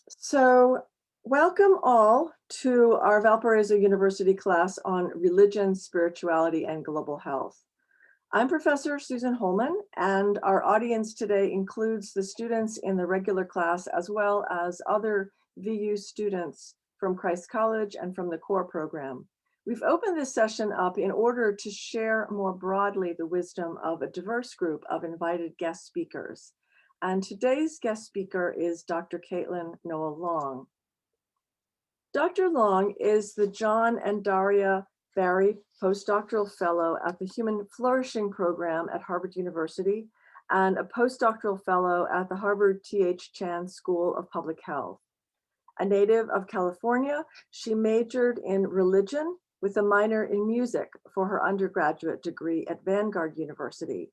So, welcome all to our Valparaiso University class on religion, spirituality, and global health. I'm Professor Susan Holman, and our audience today includes the students in the regular class as well as other VU students from Christ College and from the core program. We've opened this session up in order to share more broadly the wisdom of a diverse group of invited guest speakers. And today's guest speaker is Dr. Caitlin Noel Long. Dr. Long is the John and Daria Barry Postdoctoral Fellow at the Human Flourishing Program at Harvard University and a postdoctoral fellow at the Harvard T.H. Chan School of Public Health. A native of California, she majored in religion with a minor in music for her undergraduate degree at Vanguard University.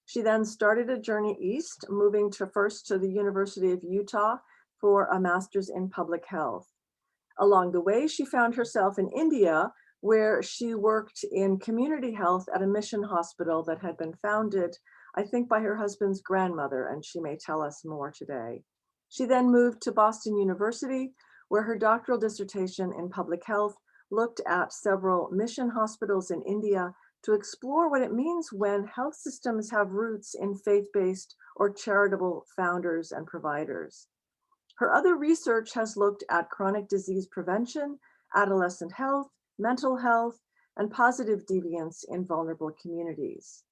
She then started a journey east, moving first to the University of Utah for a master's in public health. Along the way, she found herself in India, where she worked in community health at a mission hospital that had been founded, I think, by her husband's grandmother, and she may tell us more today. She then moved to Boston University, where her doctoral dissertation in public health looked at several mission hospitals in India to explore what it means when health systems have roots in faith-based or charitable founders and providers. Her other research has looked at chronic disease prevention, adolescent health, mental health, and positive deviance in vulnerable communities.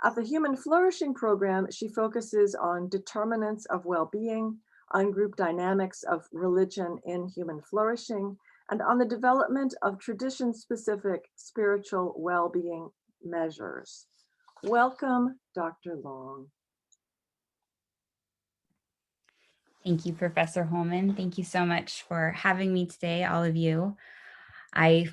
At the Human Flourishing Program, she focuses on determinants of well-being, on group dynamics of religion in human flourishing, and on the development of tradition-specific spiritual well-being measures. Welcome, Dr. Long. Thank you, Professor Holman. Thank you so much for having me today, all of you. I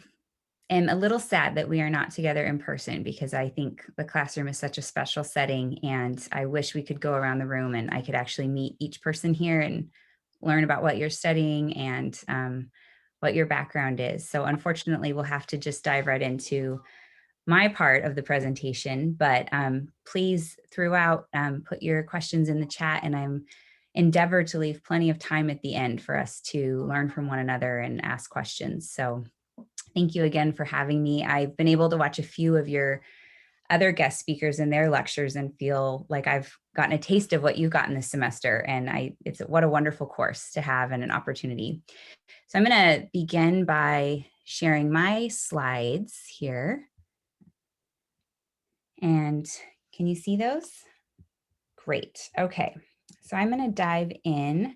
am a little sad that we are not together in person because I think the classroom is such a special setting, and I wish we could go around the room and I could actually meet each person here and learn about what you're studying and what your background is. So unfortunately, we'll have to just dive right into my part of the presentation, but please throughout put your questions in the chat, and I'm endeavor to leave plenty of time at the end for us to learn from one another and ask questions. So thank you again for having me. I've been able to watch a few of your other guest speakers in their lectures and feel like I've gotten a taste of what you've gotten this semester. And what a wonderful course to have and an opportunity. So I'm going to begin by sharing my slides here. And can you see those? Great. Okay. So I'm going to dive in.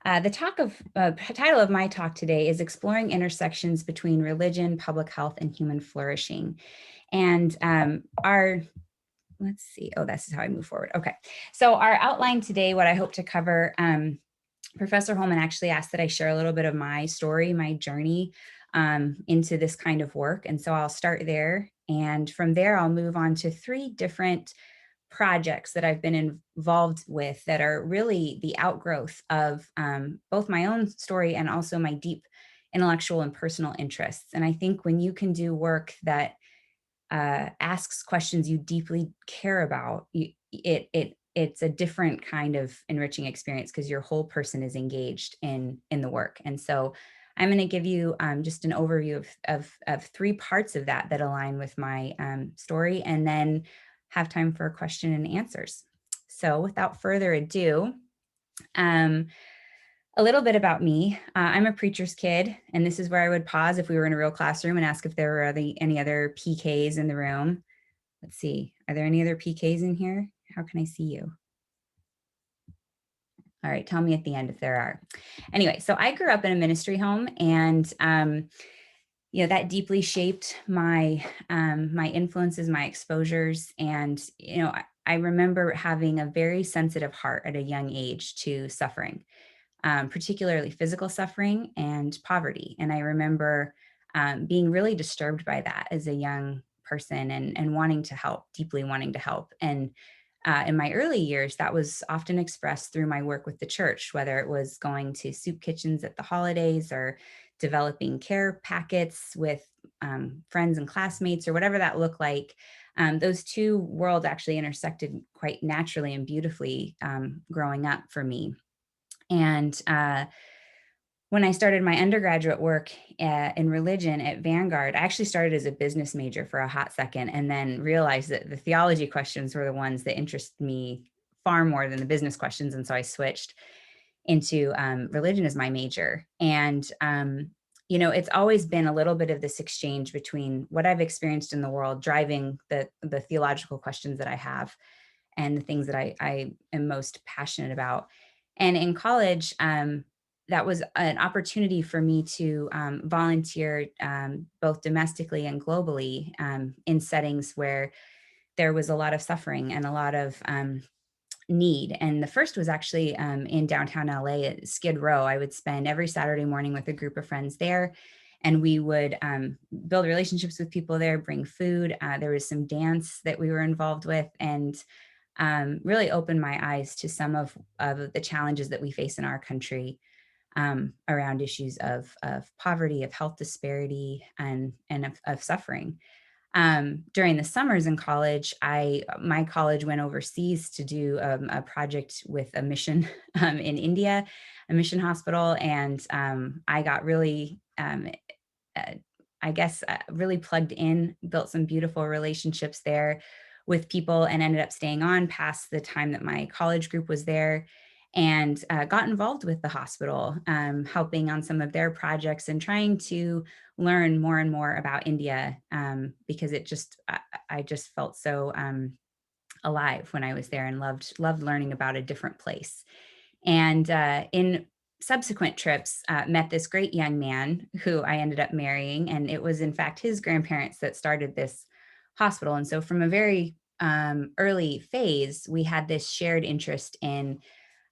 The title of my talk today is Exploring Intersections Between Religion, Public Health, and Human Flourishing. And let's see, this is how I move forward. Okay, so our outline today, what I hope to cover, Professor Holman actually asked that I share a little bit of my story, my journey into this kind of work. And so I'll start there. And from there, I'll move on to three different projects that I've been involved with that are really the outgrowth of both my own story and also my deep intellectual and personal interests. And I think when you can do work that asks questions you deeply care about, it's a different kind of enriching experience because your whole person is engaged in the work. And so I'm going to give you just an overview of three parts of that align with my story, and then have time for question and answers. So without further ado, a little bit about me. I'm a preacher's kid, and this is where I would pause if we were in a real classroom and ask if there were any other PKs in the room. Let's see, are there any other PKs in here? How can I see you? All right, tell me at the end if there are. Anyway, so I grew up in a ministry home, and that deeply shaped my my influences, my exposures. And, I remember having a very sensitive heart at a young age to suffering, particularly physical suffering and poverty. And I remember being really disturbed by that as a young person and wanting to help, deeply wanting to help. And in my early years, that was often expressed through my work with the church, whether it was going to soup kitchens at the holidays or developing care packets with friends and classmates or whatever that looked like. Those two worlds actually intersected quite naturally and beautifully growing up for me. And when I started my undergraduate work in religion at Vanguard, I actually started as a business major for a hot second and then realized that the theology questions were the ones that interest me far more than the business questions. And so I switched into religion as my major. And, it's always been a little bit of this exchange between what I've experienced in the world, driving the theological questions that I have and the things that I am most passionate about. And in college, that was an opportunity for me to volunteer both domestically and globally in settings where there was a lot of suffering and a lot of need. And the first was actually in downtown LA at Skid Row. I would spend every Saturday morning with a group of friends there. And we would build relationships with people there, bring food. There was some dance that we were involved with, and really opened my eyes to some of the challenges that we face in our country around issues of poverty, of health disparity, and of suffering. During the summers in college, my college went overseas to do a project with a mission in India, a mission hospital, and I got really, uh, I guess, really plugged in, built some beautiful relationships there with people, and ended up staying on past the time that my college group was there. And got involved with the hospital, helping on some of their projects and trying to learn more and more about India because I just felt so alive when I was there and loved learning about a different place. And in subsequent trips, met this great young man who I ended up marrying, and it was in fact his grandparents that started this hospital. And so from a very early phase, we had this shared interest in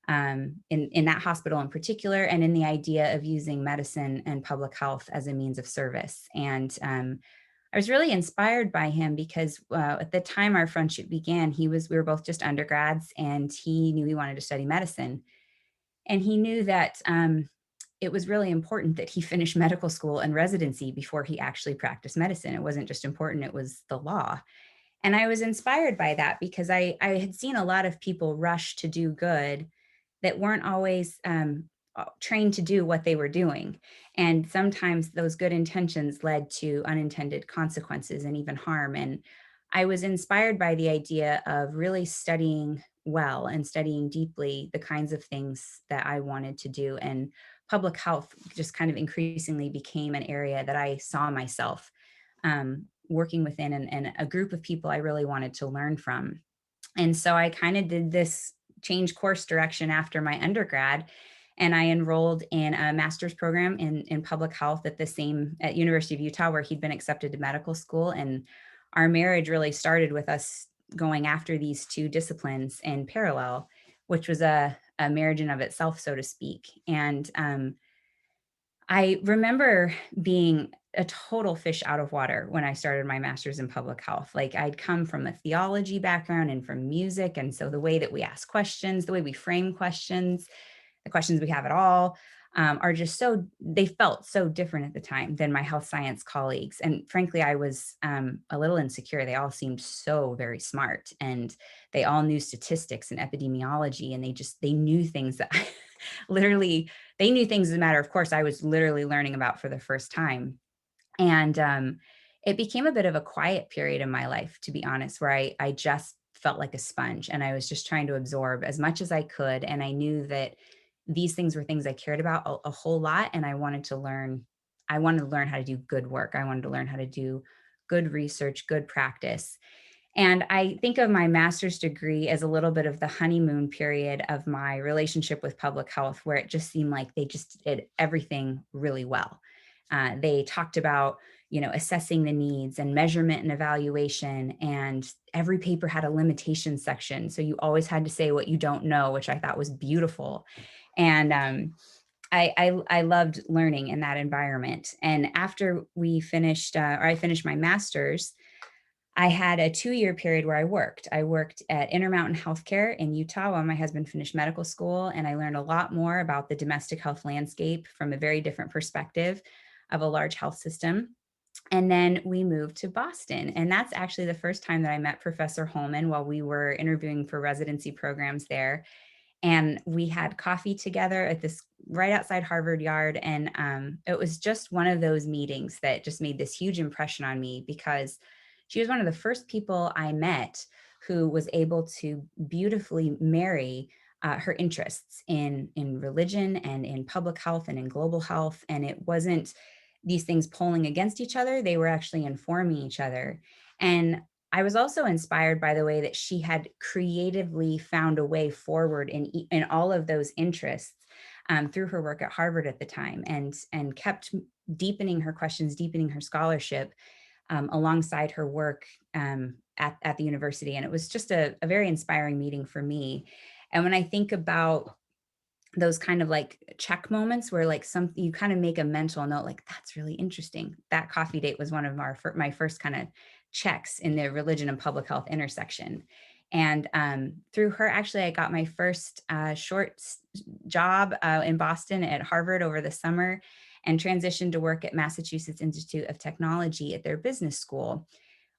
that hospital in particular, and in the idea of using medicine and public health as a means of service. And I was really inspired by him because at the time our friendship began, we were both just undergrads, and he knew he wanted to study medicine, and he knew that it was really important that he finish medical school and residency before he actually practiced medicine. It wasn't just important; it was the law. And I was inspired by that because I had seen a lot of people rush to do good that weren't always trained to do what they were doing. And sometimes those good intentions led to unintended consequences and even harm. And I was inspired by the idea of really studying well and studying deeply the kinds of things that I wanted to do. And public health just kind of increasingly became an area that I saw myself working within, and a group of people I really wanted to learn from. And so I kind of did this change course direction after my undergrad, and I enrolled in a master's program in public health at University of Utah, where he'd been accepted to medical school. And our marriage really started with us going after these two disciplines in parallel, which was a marriage in of itself, so to speak. And I remember being a total fish out of water when I started my master's in public health. Like, I'd come from a theology background and from music. And so the way that we ask questions, the way we frame questions, the questions we have at all are just they felt so different at the time than my health science colleagues. And frankly, I was a little insecure. They all seemed so very smart, and they all knew statistics and epidemiology, and they knew things that literally, they knew things as a matter of course I was literally learning about for the first time. And it became a bit of a quiet period in my life, to be honest, where I just felt like a sponge, and I was just trying to absorb as much as I could. And I knew that these things were things I cared about a whole lot. And I wanted to learn. I wanted to learn how to do good work. I wanted to learn how to do good research, good practice. And I think of my master's degree as a little bit of the honeymoon period of my relationship with public health, where it just seemed like they just did everything really well. They talked about, assessing the needs and measurement and evaluation, and every paper had a limitation section. So you always had to say what you don't know, which I thought was beautiful. And I loved learning in that environment. And after I finished my master's, I had a 2-year period where I worked. I worked at Intermountain Healthcare in Utah while my husband finished medical school, and I learned a lot more about the domestic health landscape from a very different perspective of a large health system. And then we moved to Boston, and that's actually the first time that I met Professor Holman while we were interviewing for residency programs there. And we had coffee together at this right outside Harvard Yard. And it was just one of those meetings that just made this huge impression on me, because she was one of the first people I met who was able to beautifully marry her interests in religion and in public health and in global health. And it wasn't these things pulling against each other, they were actually informing each other. And I was also inspired by the way that she had creatively found a way forward in all of those interests through her work at Harvard at the time, and kept deepening her questions, deepening her scholarship alongside her work at the university. And it was just a very inspiring meeting for me. And when I think about those kind of like check moments where like some you kind of make a mental note, like that's really interesting. That coffee date was one of my first kind of checks in the religion and public health intersection. And through her, actually, I got my first job in Boston at Harvard over the summer, and transitioned to work at Massachusetts Institute of Technology at their business school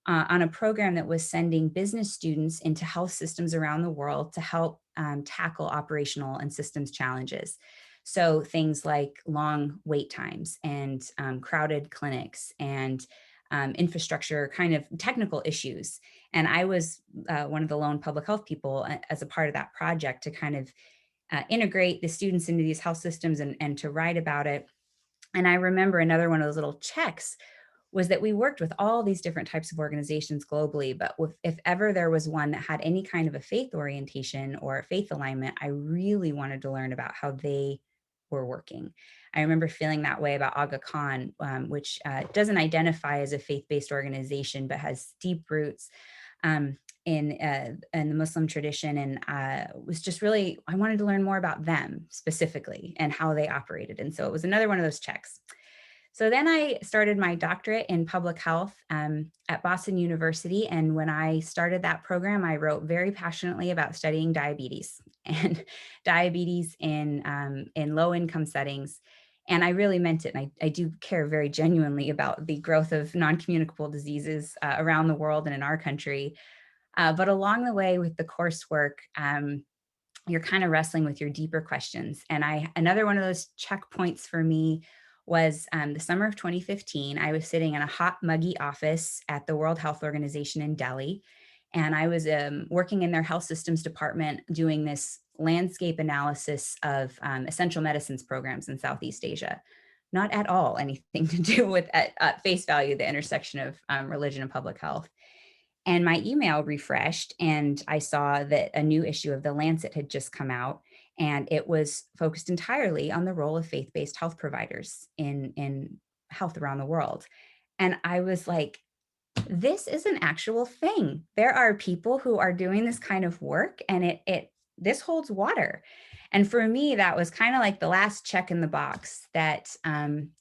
on a program that was sending business students into health systems around the world to help tackle operational and systems challenges. So things like long wait times and crowded clinics and infrastructure kind of technical issues. And I was one of the lone public health people as a part of that project to kind of integrate the students into these health systems and to write about it. And I remember another one of those little checks was that we worked with all these different types of organizations globally, but if ever there was one that had any kind of a faith orientation or a faith alignment, I really wanted to learn about how they were working. I remember feeling that way about Aga Khan, which doesn't identify as a faith-based organization, but has deep roots in the Muslim tradition, and was just really, I wanted to learn more about them specifically and how they operated. And so it was another one of those checks. So then I started my doctorate in public health at Boston University. And when I started that program, I wrote very passionately about studying diabetes and diabetes in low income settings. And I really meant it. And I do care very genuinely about the growth of non-communicable diseases around the world and in our country. But along the way with the coursework, you're kind of wrestling with your deeper questions. And another one of those checkpoints for me was the summer of 2015. I was sitting in a hot, muggy office at the World Health Organization in Delhi. And I was working in their health systems department doing this landscape analysis of essential medicines programs in Southeast Asia. Not at all anything to do with, at face value, the intersection of religion and public health. And my email refreshed, and I saw that a new issue of The Lancet had just come out, and it was focused entirely on the role of faith-based health providers in health around the world. And I was like, this is an actual thing. There are people who are doing this kind of work, and this holds water. And for me, that was kind of like the last check in the box that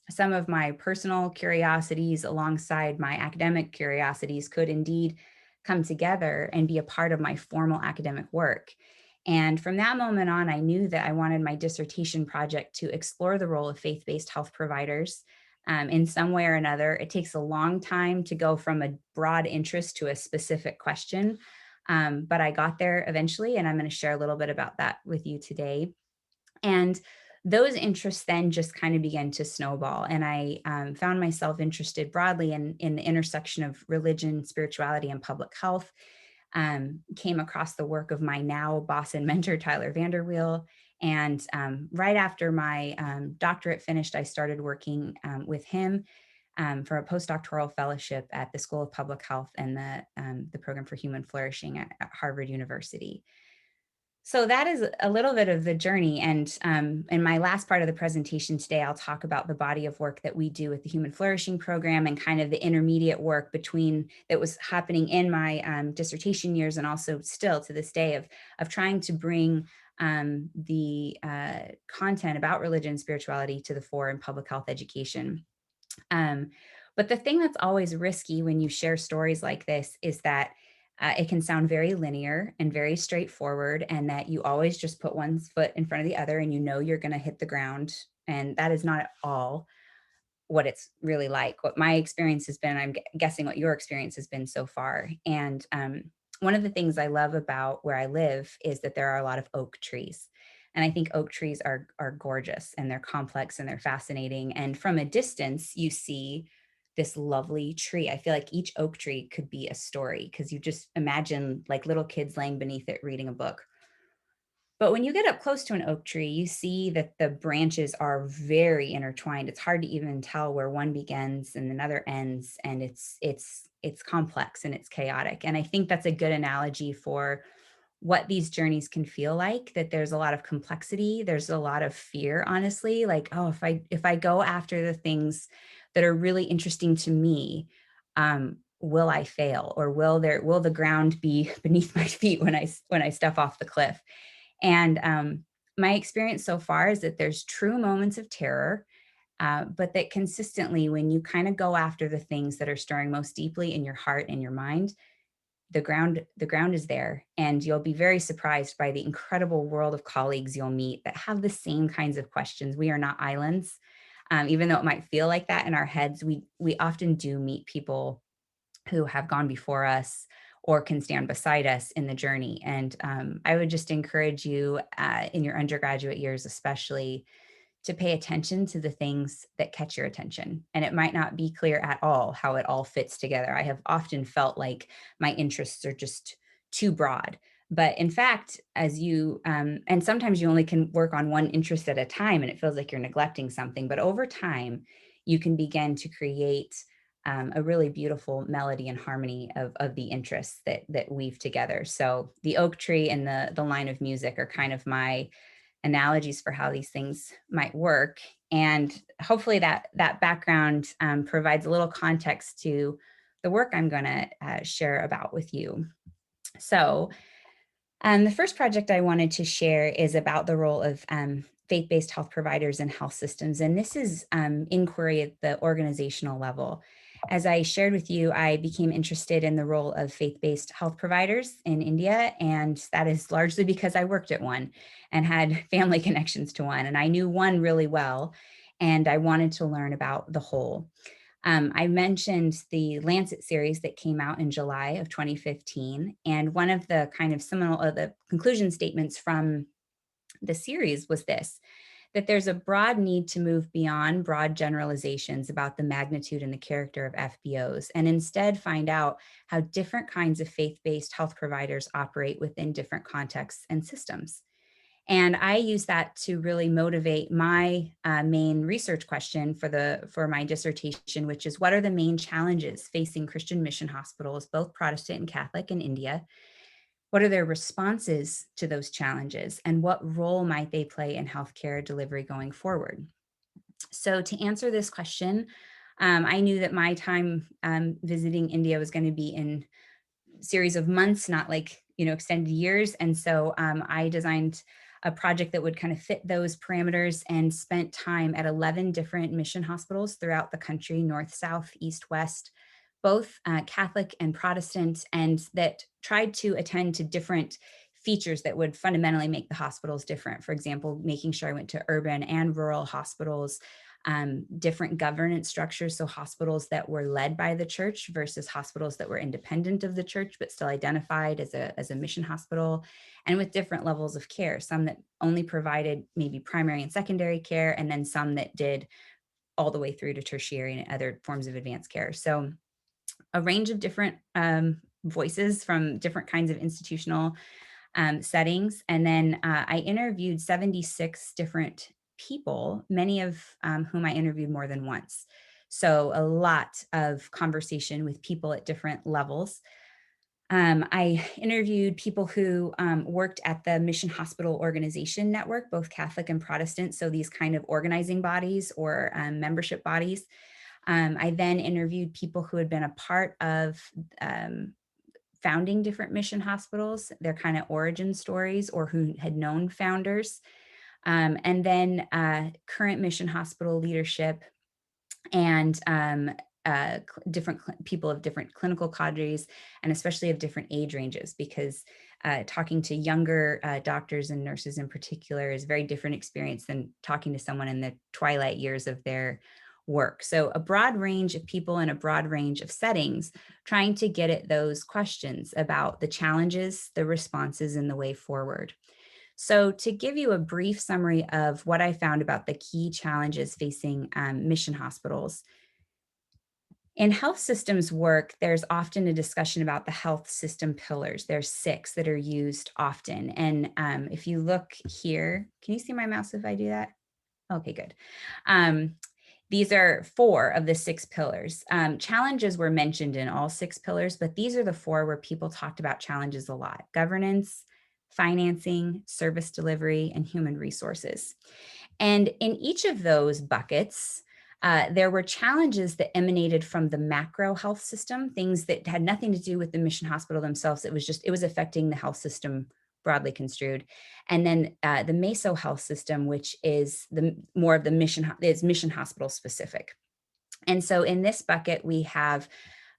some of my personal curiosities alongside my academic curiosities could indeed come together and be a part of my formal academic work. And from that moment on, I knew that I wanted my dissertation project to explore the role of faith-based health providers in some way or another. It takes a long time to go from a broad interest to a specific question. But I got there eventually, and I'm going to share a little bit about that with you today. And those interests then just kind of began to snowball. And I found myself interested broadly in the intersection of religion, spirituality, and public health. Came across the work of my now boss and mentor, Tyler Vanderweel. And right after my doctorate finished, I started working with him for a postdoctoral fellowship at the School of Public Health and the Program for Human Flourishing at Harvard University. So that is a little bit of the journey. And in my last part of the presentation today, I'll talk about the body of work that we do with the Human Flourishing Program and kind of the intermediate work between that was happening in my dissertation years and also still to this day of trying to bring the content about religion and spirituality to the fore in public health education. But the thing that's always risky when you share stories like this is that it can sound very linear and very straightforward, and that you always just put one foot in front of the other and you know you're going to hit the ground. And that is not at all what it's really like. What my experience has been, I'm guessing what your experience has been so far. And one of the things I love about where I live is that there are a lot of oak trees. And I think oak trees are gorgeous and they're complex and they're fascinating. And from a distance, you see this lovely tree. I feel like each oak tree could be a story because you just imagine like little kids laying beneath it reading a book. But when you get up close to an oak tree, you see that the branches are very intertwined. It's hard to even tell where one begins and another ends, and it's complex and it's chaotic. And I think that's a good analogy for what these journeys can feel like, that there's a lot of complexity, there's a lot of fear, honestly, like, oh, if I go after the things that are really interesting to me, will I fail, or will the ground be beneath my feet when I step off the cliff? And my experience so far is that there's true moments of terror, but that consistently, when you kind of go after the things that are stirring most deeply in your heart and your mind, the ground is there, and you'll be very surprised by the incredible world of colleagues you'll meet that have the same kinds of questions. We are not islands, even though it might feel like that in our heads. We often do meet people who have gone before us or can stand beside us in the journey. And I would just encourage you in your undergraduate years, especially, to pay attention to the things that catch your attention. And it might not be clear at all how it all fits together. I have often felt like my interests are just too broad. But in fact, and sometimes you only can work on one interest at a time and it feels like you're neglecting something. But over time, you can begin to create a really beautiful melody and harmony of the interests that weave together. So the oak tree and the line of music are kind of my analogies for how these things might work. And hopefully that background provides a little context to the work I'm going to share about with you. So the first project I wanted to share is about the role of faith-based health providers and health systems. And this is inquiry at the organizational level. As I shared with you, I became interested in the role of faith-based health providers in India, and that is largely because I worked at one and had family connections to one, and I knew one really well, and I wanted to learn about the whole. I mentioned the Lancet series that came out in July of 2015. And one of the kind of seminal, the conclusion statements from the series was this: that there's a broad need to move beyond broad generalizations about the magnitude and the character of FBOs, and instead find out how different kinds of faith-based health providers operate within different contexts and systems. And I use that to really motivate my main research question for my dissertation, which is, what are the main challenges facing Christian mission hospitals, both Protestant and Catholic, in India? What are their responses to those challenges, and what role might they play in healthcare delivery going forward? So to answer this question, I knew that my time visiting India was going to be in series of months, not like, extended years. And so I designed a project that would kind of fit those parameters, and spent time at 11 different mission hospitals throughout the country, north, south, east, west, both Catholic and Protestant, and that tried to attend to different features that would fundamentally make the hospitals different. For example, making sure I went to urban and rural hospitals, different governance structures, so hospitals that were led by the church versus hospitals that were independent of the church but still identified as a mission hospital, and with different levels of care, some that only provided maybe primary and secondary care, and then some that did all the way through to tertiary and other forms of advanced care. So a range of different voices from different kinds of institutional settings. And then I interviewed 76 different people, many of whom I interviewed more than once. So a lot of conversation with people at different levels. I interviewed people who worked at the Mission Hospital Organization Network, both Catholic and Protestant. So these kind of organizing bodies or membership bodies. I then interviewed people who had been a part of founding different mission hospitals, their kind of origin stories, or who had known founders. And then current mission hospital leadership, and different people of different clinical cadres, and especially of different age ranges, because talking to younger doctors and nurses in particular is a very different experience than talking to someone in the twilight years of their work. So a broad range of people in a broad range of settings trying to get at those questions about the challenges, the responses, and the way forward. So, to give you a brief summary of what I found about the key challenges facing mission hospitals, in health systems work, there's often a discussion about the health system pillars. There's six that are used often. And if you look here, can you see my mouse if I do that? Okay, good. Um, these are four of the six pillars. Challenges were mentioned in all six pillars, but these are the four where people talked about challenges a lot: governance, financing, service delivery, and human resources. And in each of those buckets, there were challenges that emanated from the macro health system, things that had nothing to do with the mission hospital themselves. It was affecting the health system broadly construed. And then the meso health system, which is the more of the is mission hospital specific. And so in this bucket, we have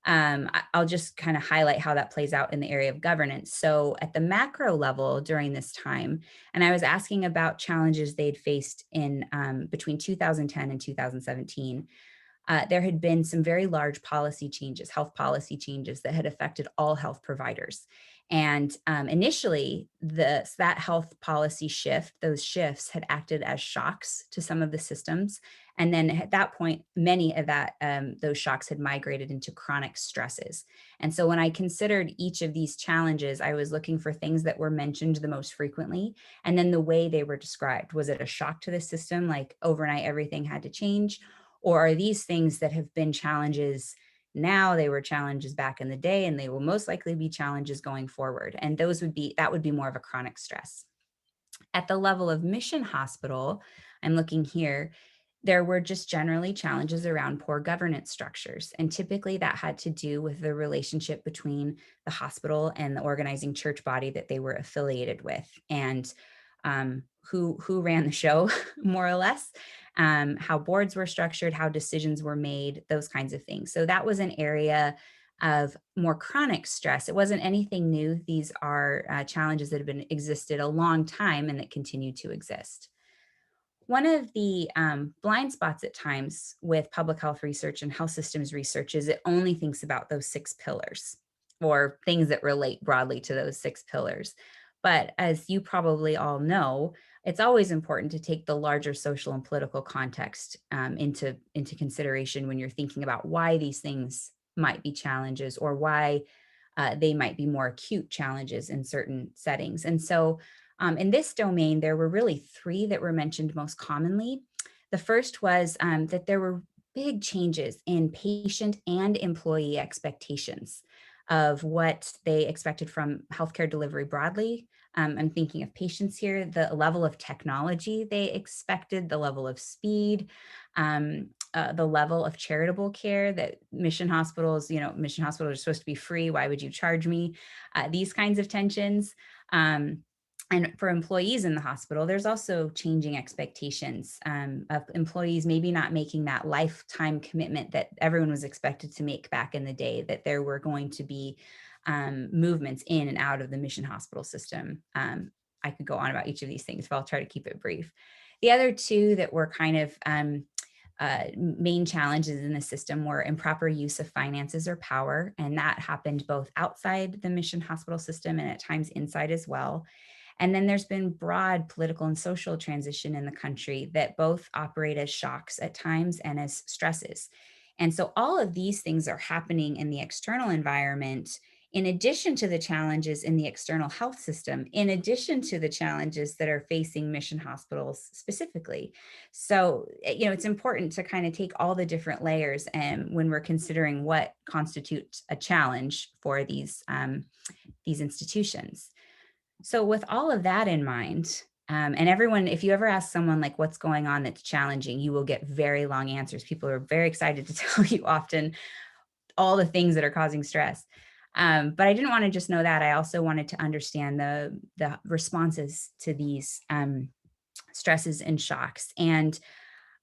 I'll just kind of highlight how that plays out in the area of governance. So, at the macro level during this time, and I was asking about challenges they'd faced in between 2010 and 2017. There had been some very large policy changes, health policy changes that had affected all health providers. And initially, that health policy shift, those shifts had acted as shocks to some of the systems. And then at that point, many of those shocks had migrated into chronic stresses. And so when I considered each of these challenges, I was looking for things that were mentioned the most frequently, and then the way they were described. Was it a shock to the system, like overnight everything had to change? Or are these things that have been challenges now, they were challenges back in the day, and they will most likely be challenges going forward? And that would be more of a chronic stress. At the level of mission hospital, I'm looking here, there were just generally challenges around poor governance structures. And typically that had to do with the relationship between the hospital and the organizing church body that they were affiliated with. And who ran the show, more or less, how boards were structured, how decisions were made, those kinds of things. So that was an area of more chronic stress. It wasn't anything new. These are challenges that have been existed a long time and that continue to exist. One of the blind spots at times with public health research and health systems research is it only thinks about those six pillars or things that relate broadly to those six pillars. But as you probably all know, it's always important to take the larger social and political context into consideration when you're thinking about why these things might be challenges or why they might be more acute challenges in certain settings. And so in this domain, there were really three that were mentioned most commonly. The first was that there were big changes in patient and employee expectations of what they expected from healthcare delivery broadly. I'm thinking of patients here, the level of technology they expected, the level of speed, the level of charitable care that mission hospitals are supposed to be free. Why would you charge me? These kinds of tensions. And for employees in the hospital, there's also changing expectations of employees maybe not making that lifetime commitment that everyone was expected to make back in the day, that there were going to be movements in and out of the mission hospital system. I could go on about each of these things, but I'll try to keep it brief. The other two that were kind of main challenges in the system were improper use of finances or power, and that happened both outside the mission hospital system and at times inside as well. And then there's been broad political and social transition in the country that both operate as shocks at times and as stresses. And so all of these things are happening in the external environment, in addition to the challenges in the external health system, in addition to the challenges that are facing mission hospitals specifically. So, it's important to kind of take all the different layers and when we're considering what constitutes a challenge for these institutions. So with all of that in mind, and everyone, if you ever ask someone like what's going on that's challenging, you will get very long answers. People are very excited to tell you often all the things that are causing stress. But I didn't want to just know that. I also wanted to understand the responses to these stresses and shocks. And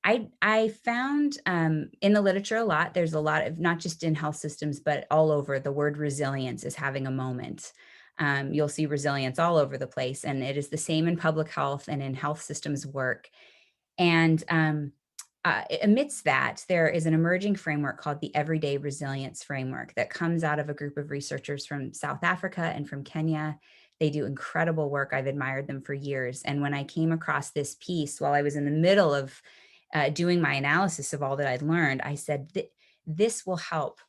I found in the literature a lot, there's a lot of, not just in health systems, but all over, the word resilience is having a moment. You'll see resilience all over the place, and it is the same in public health and in health systems work. And amidst that, there is an emerging framework called the Everyday Resilience Framework that comes out of a group of researchers from South Africa and from Kenya. They do incredible work. I've admired them for years. And when I came across this piece while I was in the middle of doing my analysis of all that I'd learned, I said, this will help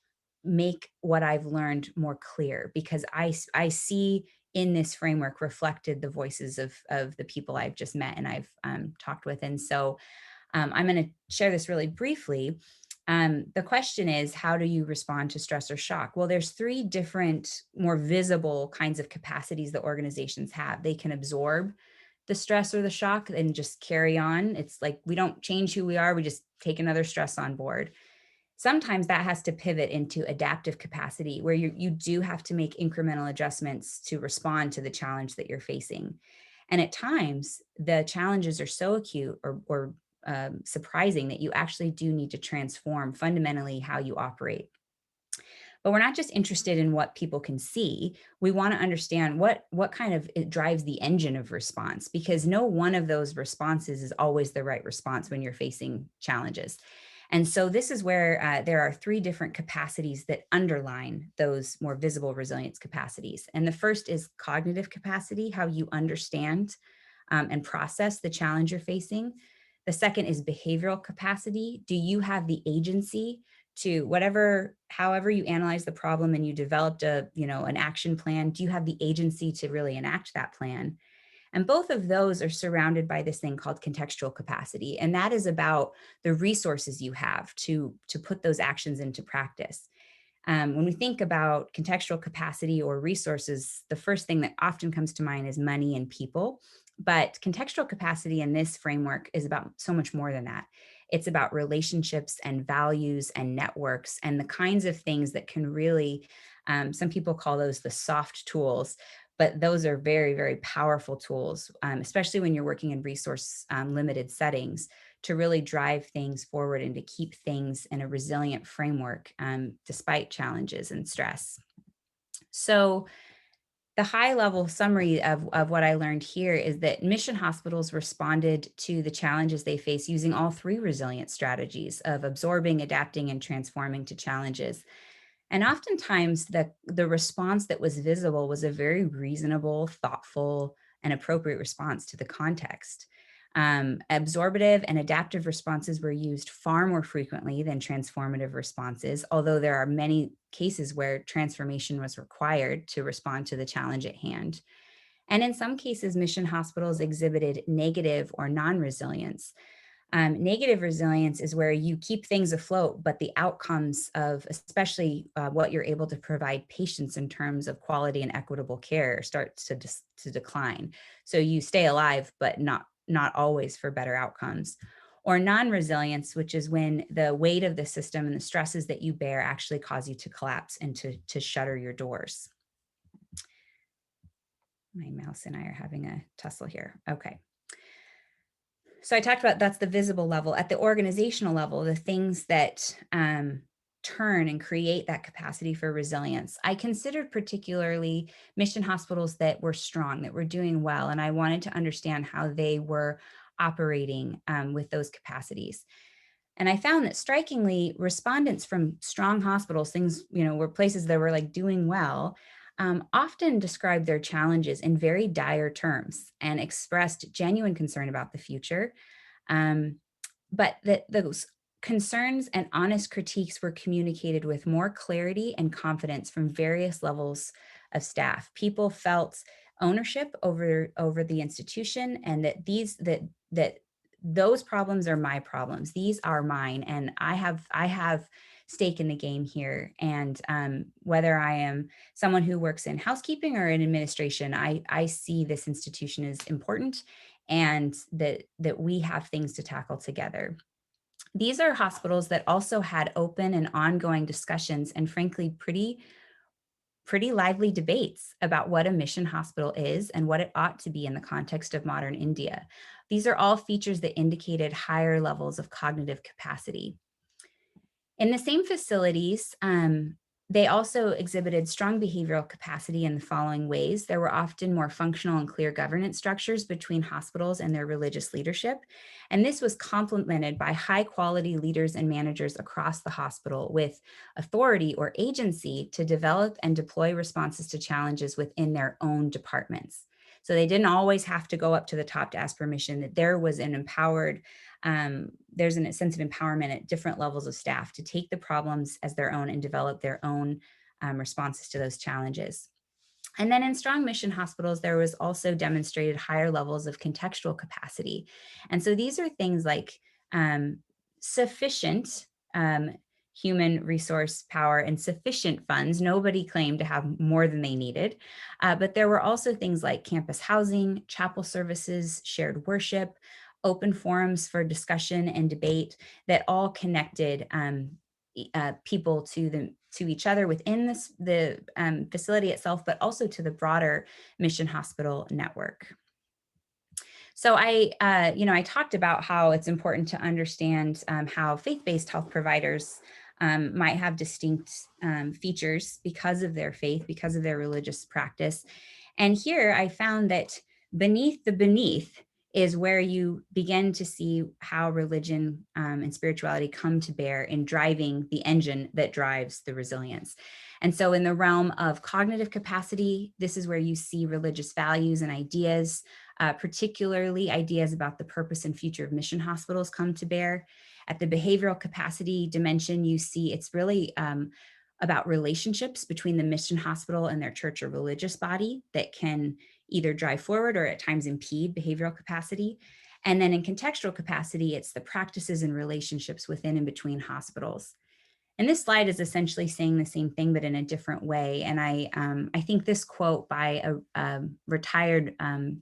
make what I've learned more clear, because I see in this framework reflected the voices of the people I've just met and I've talked with. And so I'm going to share this really briefly. The question is, how do you respond to stress or shock? Well, there's three different, more visible kinds of capacities that organizations have. They can absorb the stress or the shock and just carry on. It's like we don't change who we are, we just take another stress on board. Sometimes that has to pivot into adaptive capacity, where you do have to make incremental adjustments to respond to the challenge that you're facing. And at times, the challenges are so acute or surprising that you actually do need to transform fundamentally how you operate. But we're not just interested in what people can see. We want to understand what kind of it drives the engine of response, because no one of those responses is always the right response when you're facing challenges. And so this is where there are three different capacities that underline those more visible resilience capacities. And the first is cognitive capacity, how you understand and process the challenge you're facing. The second is behavioral capacity. Do you have the agency to however you analyze the problem and you developed an action plan? Do you have the agency to really enact that plan? And both of those are surrounded by this thing called contextual capacity. And that is about the resources you have to put those actions into practice. When we think about contextual capacity or resources, the first thing that often comes to mind is money and people. But contextual capacity in this framework is about so much more than that. It's about relationships and values and networks and the kinds of things that can really, some people call those the soft tools, but those are very, very powerful tools, especially when you're working in resource limited settings, to really drive things forward and to keep things in a resilient framework despite challenges and stress. So the high level summary of what I learned here is that mission hospitals responded to the challenges they face using all three resilience strategies of absorbing, adapting, and transforming to challenges. And oftentimes the response that was visible was a very reasonable, thoughtful, and appropriate response to the context. Absorptive and adaptive responses were used far more frequently than transformative responses, although there are many cases where transformation was required to respond to the challenge at hand. And in some cases, mission hospitals exhibited negative or non-resilience. Negative resilience is where you keep things afloat, but the outcomes of especially what you're able to provide patients in terms of quality and equitable care starts to decline. So you stay alive, but not always for better outcomes. Or non-resilience, which is when the weight of the system and the stresses that you bear actually cause you to collapse and to shutter your doors. My mouse and I are having a tussle here. Okay. So I talked about that's the visible level. At the organizational level, the things that turn and create that capacity for resilience. I considered particularly mission hospitals that were strong, that were doing well, and I wanted to understand how they were operating with those capacities. And I found that strikingly, respondents from strong hospitals, things, were places that were like doing well, often described their challenges in very dire terms and expressed genuine concern about the future. But that those concerns and honest critiques were communicated with more clarity and confidence from various levels of staff. People felt ownership over the institution, and that those problems are my problems. These are mine, and I have stake in the game here. And whether I am someone who works in housekeeping or in administration, I see this institution as important, and that we have things to tackle together. These are hospitals that also had open and ongoing discussions and frankly pretty lively debates about what a mission hospital is and what it ought to be in the context of modern India. These are all features that indicated higher levels of cognitive capacity. In the same facilities, They also exhibited strong behavioral capacity in the following ways. There were often more functional and clear governance structures between hospitals and their religious leadership. And this was complemented by high quality leaders and managers across the hospital with authority or agency to develop and deploy responses to challenges within their own departments. So they didn't always have to go up to the top to ask permission, that there was an empowered there's a sense of empowerment at different levels of staff to take the problems as their own and develop their own responses to those challenges. And then in strong mission hospitals, there was also demonstrated higher levels of contextual capacity. And so these are things like sufficient human resource power and sufficient funds. Nobody claimed to have more than they needed. But there were also things like campus housing, chapel services, shared worship, open forums for discussion and debate that all connected people to each other within the facility itself, but also to the broader mission hospital network. So I talked about how it's important to understand how faith-based health providers might have distinct features because of their faith, because of their religious practice. And here I found that beneath the beneath is where you begin to see how religion and spirituality come to bear in driving the engine that drives the resilience. And so in the realm of cognitive capacity, this is where you see religious values and ideas, particularly ideas about the purpose and future of mission hospitals come to bear. At the behavioral capacity dimension, you see it's really about relationships between the mission hospital and their church or religious body that can either drive forward or at times impede behavioral capacity. And then in contextual capacity, it's the practices and relationships within and between hospitals. And this slide is essentially saying the same thing, but in a different way. And I think this quote by a retired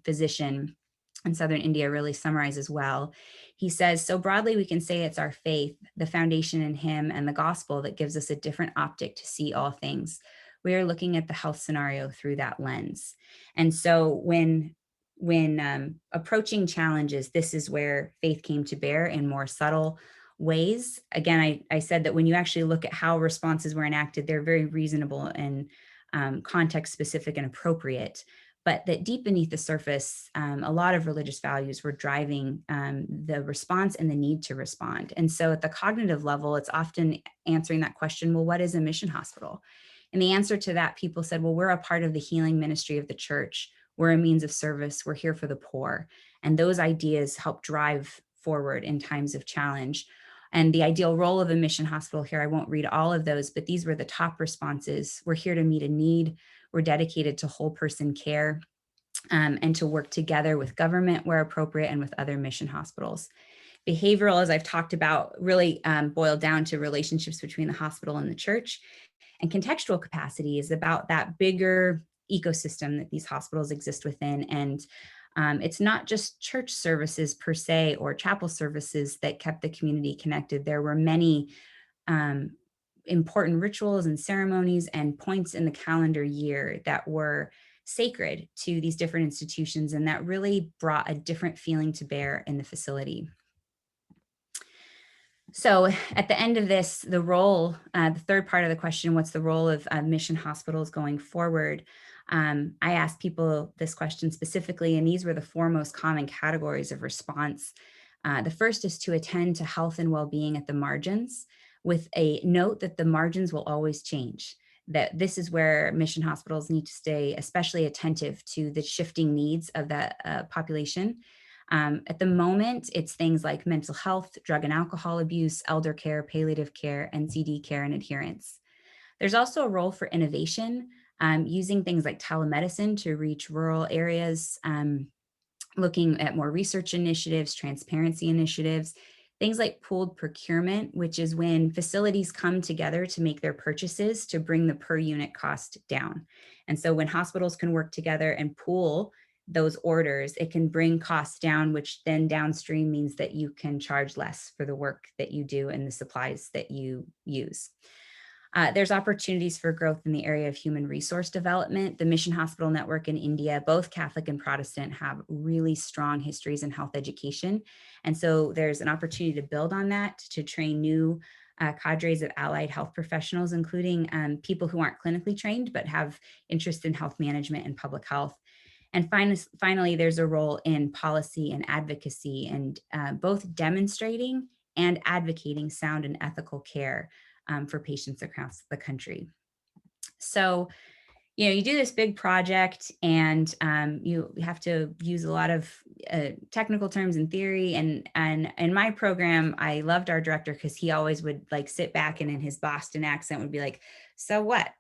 physician in Southern India really summarizes well. He says, so broadly, we can say it's our faith, the foundation in him and the gospel that gives us a different optic to see all things. We are looking at the health scenario through that lens. And so when approaching challenges, this is where faith came to bear in more subtle ways. Again, I said that when you actually look at how responses were enacted, they're very reasonable and context specific and appropriate, but that deep beneath the surface, a lot of religious values were driving the response and the need to respond. And so at the cognitive level, it's often answering that question, well, what is a mission hospital? And the answer to that, people said, well, we're a part of the healing ministry of the church. We're a means of service. We're here for the poor. And those ideas help drive forward in times of challenge. And the ideal role of a mission hospital here, I won't read all of those, but these were the top responses. We're here to meet a need. We're dedicated to whole person care and to work together with government where appropriate and with other mission hospitals. Behavioral, as I've talked about, really boiled down to relationships between the hospital and the church. And contextual capacity is about that bigger ecosystem that these hospitals exist within. And it's not just church services per se or chapel services that kept the community connected. There were many important rituals and ceremonies and points in the calendar year that were sacred to these different institutions and that really brought a different feeling to bear in the facility. So at the end of this, the role, the third part of the question, what's the role of mission hospitals going forward? I asked people this question specifically, and these were the four most common categories of response. The first is to attend to health and well-being at the margins, with a note that the margins will always change, that this is where mission hospitals need to stay especially attentive to the shifting needs of that population. At the moment, it's things like mental health, drug and alcohol abuse, elder care, palliative care, NCD care, and adherence. There's also a role for innovation, using things like telemedicine to reach rural areas, looking at more research initiatives, transparency initiatives, things like pooled procurement, which is when facilities come together to make their purchases to bring the per unit cost down. And so when hospitals can work together and pool those orders, it can bring costs down, which then downstream means that you can charge less for the work that you do and the supplies that you use. There's opportunities for growth in the area of human resource development. The Mission Hospital Network in India, both Catholic and Protestant, have really strong histories in health education. And so there's an opportunity to build on that, to train new cadres of allied health professionals, including people who aren't clinically trained but have interest in health management and public health. And finally, there's a role in policy and advocacy, and both demonstrating and advocating sound and ethical care for patients across the country. So, you do this big project, and you have to use a lot of technical terms and theory. And in my program, I loved our director because he always would like sit back and in his Boston accent would be like, "So what?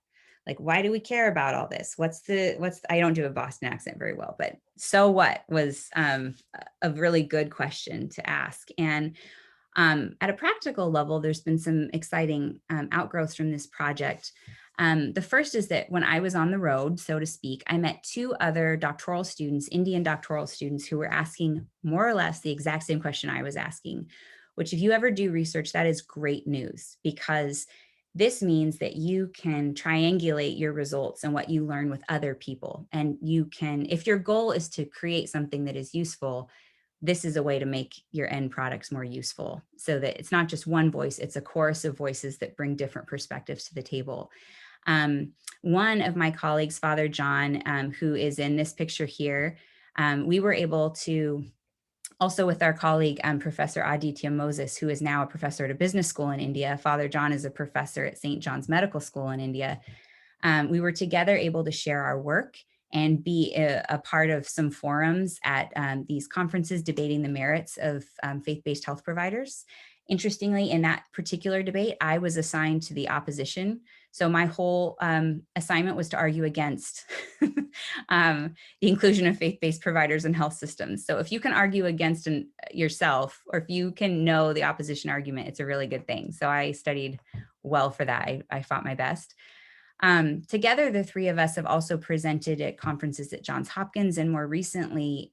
Like, why do we care about all this? I don't do a Boston accent very well, but so what was a really good question to ask." And at a practical level, there's been some exciting outgrowths from this project. The first is that when I was on the road, so to speak, I met 2 other doctoral students, Indian doctoral students, who were asking more or less the exact same question I was asking, which, if you ever do research, that is great news, because this means that you can triangulate your results and what you learn with other people. And you can, if your goal is to create something that is useful, this is a way to make your end products more useful, so that it's not just one voice, it's a chorus of voices that bring different perspectives to the table. One of my colleagues, Father John, who is in this picture here, we were able to, also with our colleague, Professor Aditya Moses, who is now a professor at a business school in India. Father John is a professor at St. John's Medical School in India. We were together able to share our work and be a part of some forums at these conferences debating the merits of faith-based health providers. Interestingly, in that particular debate, I was assigned to the opposition. So my whole assignment was to argue against the inclusion of faith-based providers in health systems. So if you can argue against yourself, or if you can know the opposition argument, it's a really good thing. So I studied well for that. I fought my best. Together, the 3 of us have also presented at conferences at Johns Hopkins, and more recently,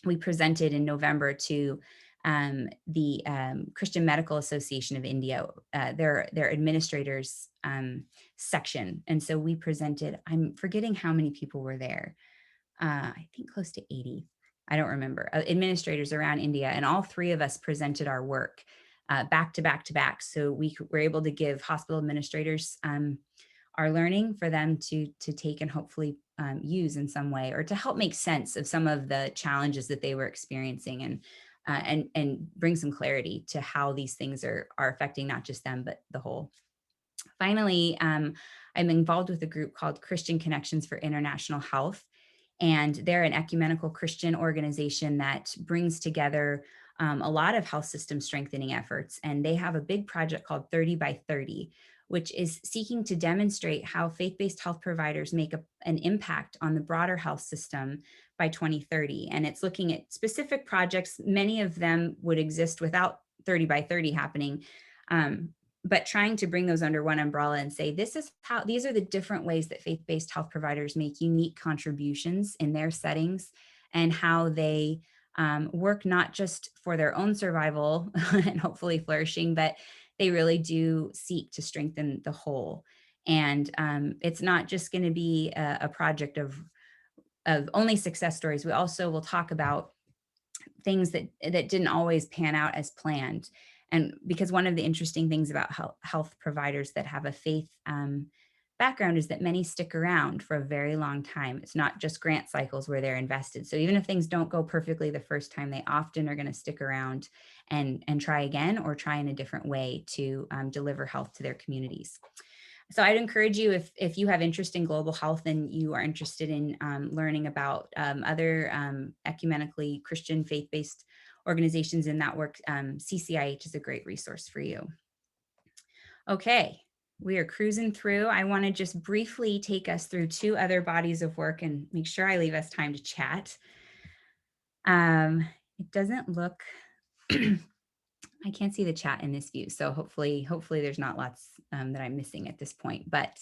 we presented in November to the Christian Medical Association of India, their administrators section. And so we presented, I'm forgetting how many people were there. I think close to 80. I don't remember, administrators around India. And all 3 of us presented our work back to back to back. So we were able to give hospital administrators our learning for them to take and hopefully use in some way, or to help make sense of some of the challenges that they were experiencing, and bring some clarity to how these things are affecting not just them, but the whole. Finally, I'm involved with a group called Christian Connections for International Health, and they're an ecumenical Christian organization that brings together a lot of health system strengthening efforts. And they have a big project called 30 by 30, which is seeking to demonstrate how faith-based health providers make an impact on the broader health system by 2030. And it's looking at specific projects. Many of them would exist without 30 by 30 happening, but trying to bring those under one umbrella and say, these are the different ways that faith-based health providers make unique contributions in their settings, and how they work not just for their own survival and hopefully flourishing, but they really do seek to strengthen the whole. And it's not just going to be a project of only success stories. We also will talk about things that didn't always pan out as planned. And because one of the interesting things about health providers that have a faith background is that many stick around for a very long time. It's not just grant cycles where they're invested. So even if things don't go perfectly the first time, they often are going to stick around and try again, or try in a different way to deliver health to their communities. So I'd encourage you, if you have interest in global health and you are interested in learning about other ecumenically Christian faith-based organizations in that work, CCIH is a great resource for you. Okay, we are cruising through. I want to just briefly take us through 2 other bodies of work and make sure I leave us time to chat. It doesn't look, I can't see the chat in this view, so hopefully there's not lots that I'm missing at this point. But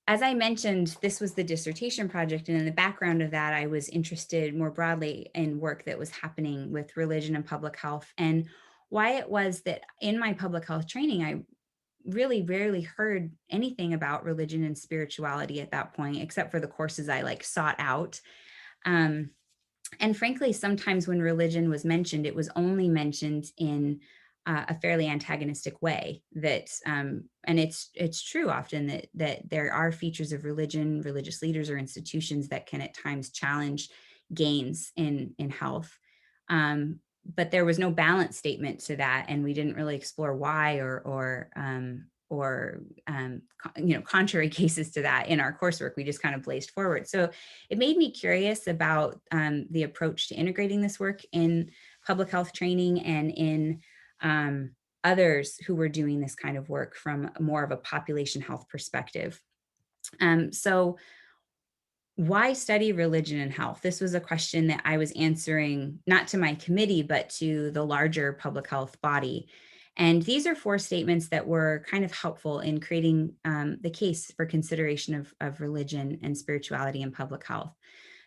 as I mentioned, this was the dissertation project, and in the background of that, I was interested more broadly in work that was happening with religion and public health, and why it was that in my public health training, I really rarely heard anything about religion and spirituality at that point, except for the courses I sought out. And frankly, sometimes when religion was mentioned, it was only mentioned in a fairly antagonistic way. And it's true often that there are features of religion, religious leaders, or institutions that can at times challenge gains in health. But there was no balance statement to that, and we didn't really explore why or contrary cases to that in our coursework. We just kind of blazed forward. So it made me curious about the approach to integrating this work in public health training and in others who were doing this kind of work from more of a population health perspective. So why study religion and health? This was a question that I was answering, not to my committee, but to the larger public health body. And these are 4 statements that were kind of helpful in creating the case for consideration of religion and spirituality in public health.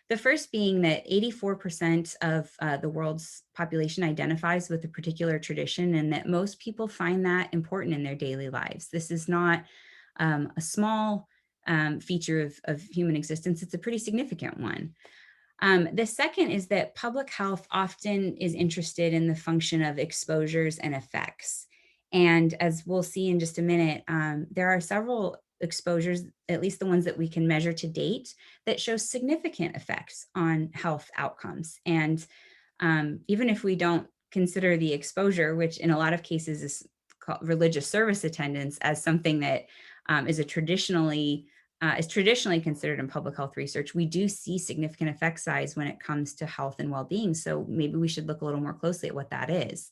The first being that 84% of the world's population identifies with a particular tradition, and that most people find that important in their daily lives. This is not a small feature of human existence, it's a pretty significant one. The second is that public health often is interested in the function of exposures and effects. And as we'll see in just a minute, there are several exposures, at least the ones that we can measure to date, that show significant effects on health outcomes. And even if we don't consider the exposure, which in a lot of cases is called religious service attendance, as something that is traditionally considered in public health research, we do see significant effect size when it comes to health and well-being. So maybe we should look a little more closely at what that is.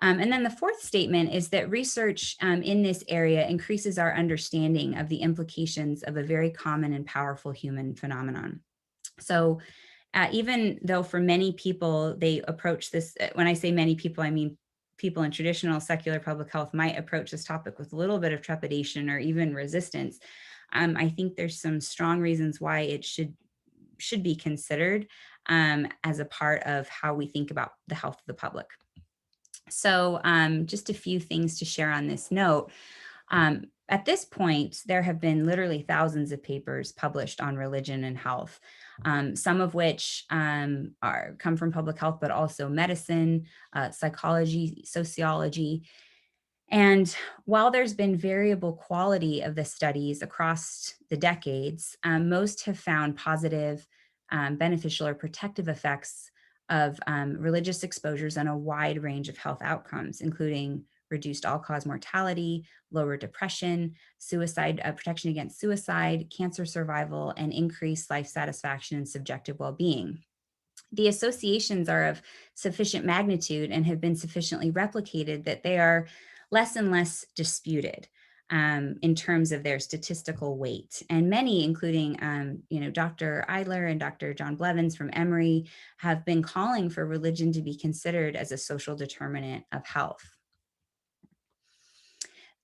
And then the fourth statement is that research in this area increases our understanding of the implications of a very common and powerful human phenomenon. So even though for many people, they approach this, when I say many people, I mean people in traditional secular public health might approach this topic with a little bit of trepidation or even resistance. I think there's some strong reasons why it should be considered as a part of how we think about the health of the public. So just a few things to share on this note. At this point, there have been literally thousands of papers published on religion and health, some of which come from public health, but also medicine, psychology, sociology. And while there's been variable quality of the studies across the decades, most have found positive, beneficial, or protective effects of religious exposures on a wide range of health outcomes, including reduced all-cause mortality, lower depression, suicide, protection against suicide, cancer survival, and increased life satisfaction and subjective well-being. The associations are of sufficient magnitude and have been sufficiently replicated that they are less and less disputed in terms of their statistical weight. And many, including Dr. Eidler and Dr. John Blevins from Emory, have been calling for religion to be considered as a social determinant of health.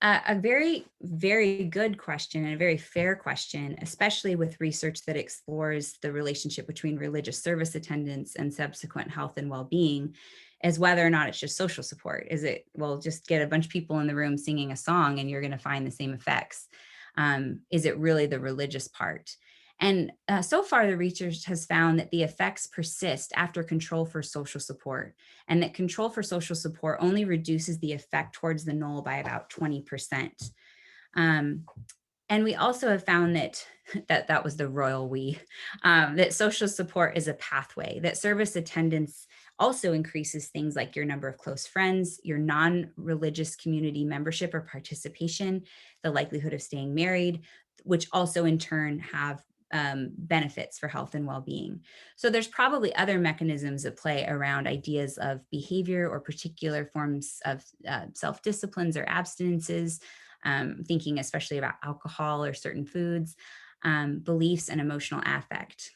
A very, very good question and a very fair question, especially with research that explores the relationship between religious service attendance and subsequent health and well-being, is whether or not it's just social support. Is it, well, just get a bunch of people in the room singing a song and you're going to find the same effects? Is it really the religious part? And so far, the research has found that the effects persist after control for social support, and that control for social support only reduces the effect towards the null by about 20%. And we also have found that was the royal we, that social support is a pathway, that service attendance also increases things like your number of close friends, your non-religious community membership or participation, the likelihood of staying married, which also in turn have benefits for health and well-being. So there's probably other mechanisms at play around ideas of behavior or particular forms of self-disciplines or abstinences, thinking especially about alcohol or certain foods, beliefs, and emotional affect.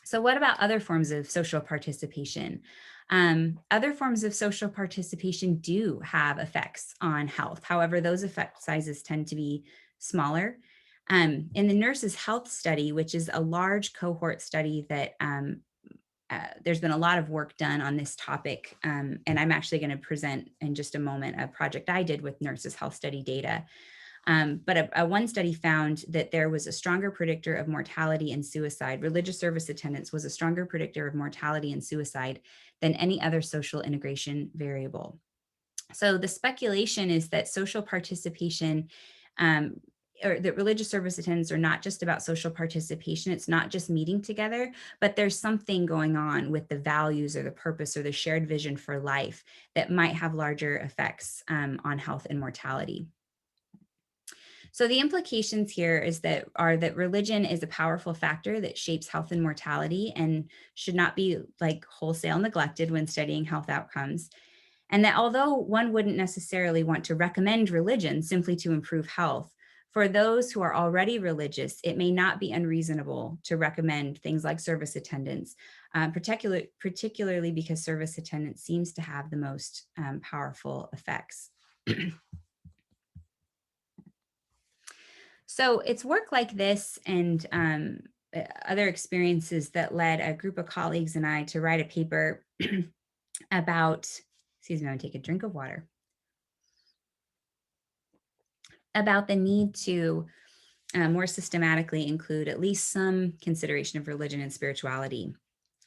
So what about other forms of social participation? Other forms of social participation do have effects on health. However, those effect sizes tend to be smaller. In the Nurses' Health Study, which is a large cohort study that there's been a lot of work done on this topic, and I'm actually going to present in just a moment a project I did with Nurses' Health Study data. But one study found that there was a stronger predictor of mortality and suicide. Religious service attendance was a stronger predictor of mortality and suicide than any other social integration variable. So the speculation is that social participation, um, or that religious service attendants are not just about social participation. It's not just meeting together, but there's something going on with the values or the purpose or the shared vision for life that might have larger effects on health and mortality. So the implications here are that religion is a powerful factor that shapes health and mortality and should not be like wholesale neglected when studying health outcomes. And that although one wouldn't necessarily want to recommend religion simply to improve health, for those who are already religious, it may not be unreasonable to recommend things like service attendance, particularly because service attendance seems to have the most powerful effects. So it's work like this and other experiences that led a group of colleagues and I to write a paper about, excuse me, I'm gonna take a drink of water, about the need to more systematically include at least some consideration of religion and spirituality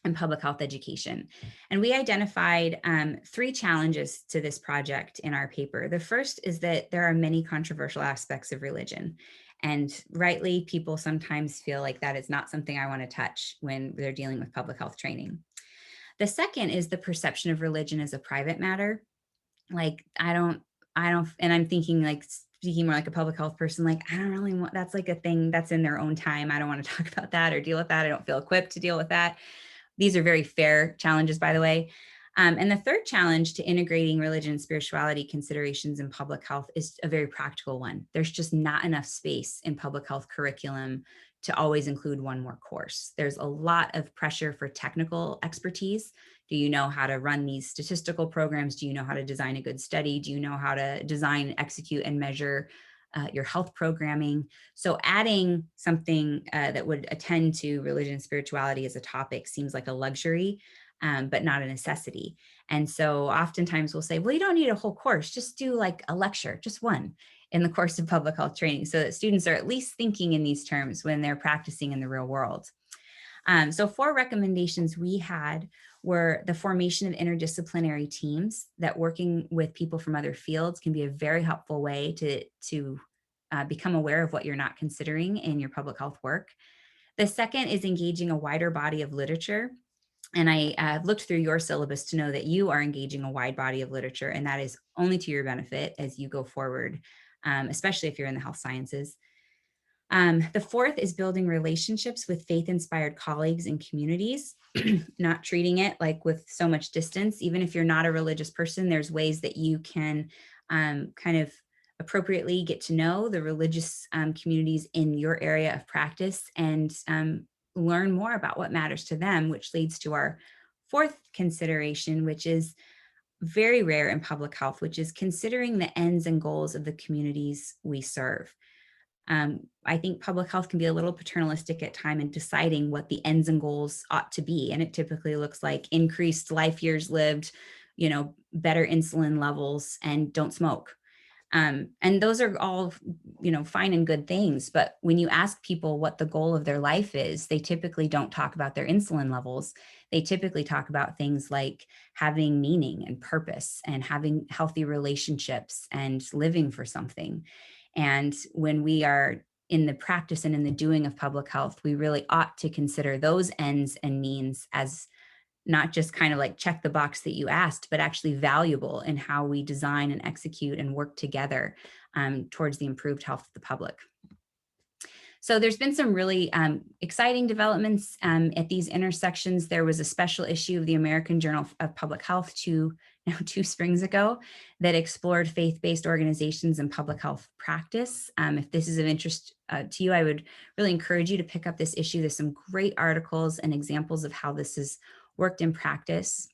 and public health education. And we identified 3 challenges to this project in our paper. The first is that there are many controversial aspects of religion. And rightly, people sometimes feel like that is not something I want to touch when they're dealing with public health training. The second is the perception of religion as a private matter. Like, and I'm thinking like speaking more like a public health person, like, I don't really want, that's like a thing that's in their own time. I don't want to talk about that or deal with that. I don't feel equipped to deal with that. These are very fair challenges, by the way. And the third challenge to integrating religion and spirituality considerations in public health is a very practical one. There's just not enough space in public health curriculum to always include one more course. There's a lot of pressure for technical expertise. Do you know how to run these statistical programs? Do you know how to design a good study? Do you know how to design, execute, and measure your health programming? So adding something that would attend to religion and spirituality as a topic seems like a luxury, but not a necessity. And so oftentimes we'll say, well, you don't need a whole course, just do like a lecture, just one in the course of public health training so that students are at least thinking in these terms when they're practicing in the real world. So 4 recommendations we had were the formation of interdisciplinary teams, that working with people from other fields can be a very helpful way to become aware of what you're not considering in your public health work. The second is engaging a wider body of literature. And I looked through your syllabus to know that you are engaging a wide body of literature, and that is only to your benefit as you go forward, especially if you're in the health sciences. The fourth is building relationships with faith-inspired colleagues and communities, not treating it like with so much distance. Even if you're not a religious person, there's ways that you can kind of appropriately get to know the religious communities in your area of practice and learn more about what matters to them, which leads to our fourth consideration, which is very rare in public health, which is considering the ends and goals of the communities we serve. I think public health can be a little paternalistic at time in deciding what the ends and goals ought to be. And it typically looks like increased life years lived, better insulin levels, and don't smoke. And those are all, fine and good things. But when you ask people what the goal of their life is, they typically don't talk about their insulin levels. They typically talk about things like having meaning and purpose and having healthy relationships and living for something. And when we are in the practice and in the doing of public health, we really ought to consider those ends and means as not just kind of like check the box that you asked, but actually valuable in how we design and execute and work together towards the improved health of the public. So there's been some really exciting developments at these intersections. There was a special issue of the American Journal of Public Health two springs ago that explored faith-based organizations and public health practice. If this is of interest to you, I would really encourage you to pick up this issue. There's some great articles and examples of how this is worked in practice.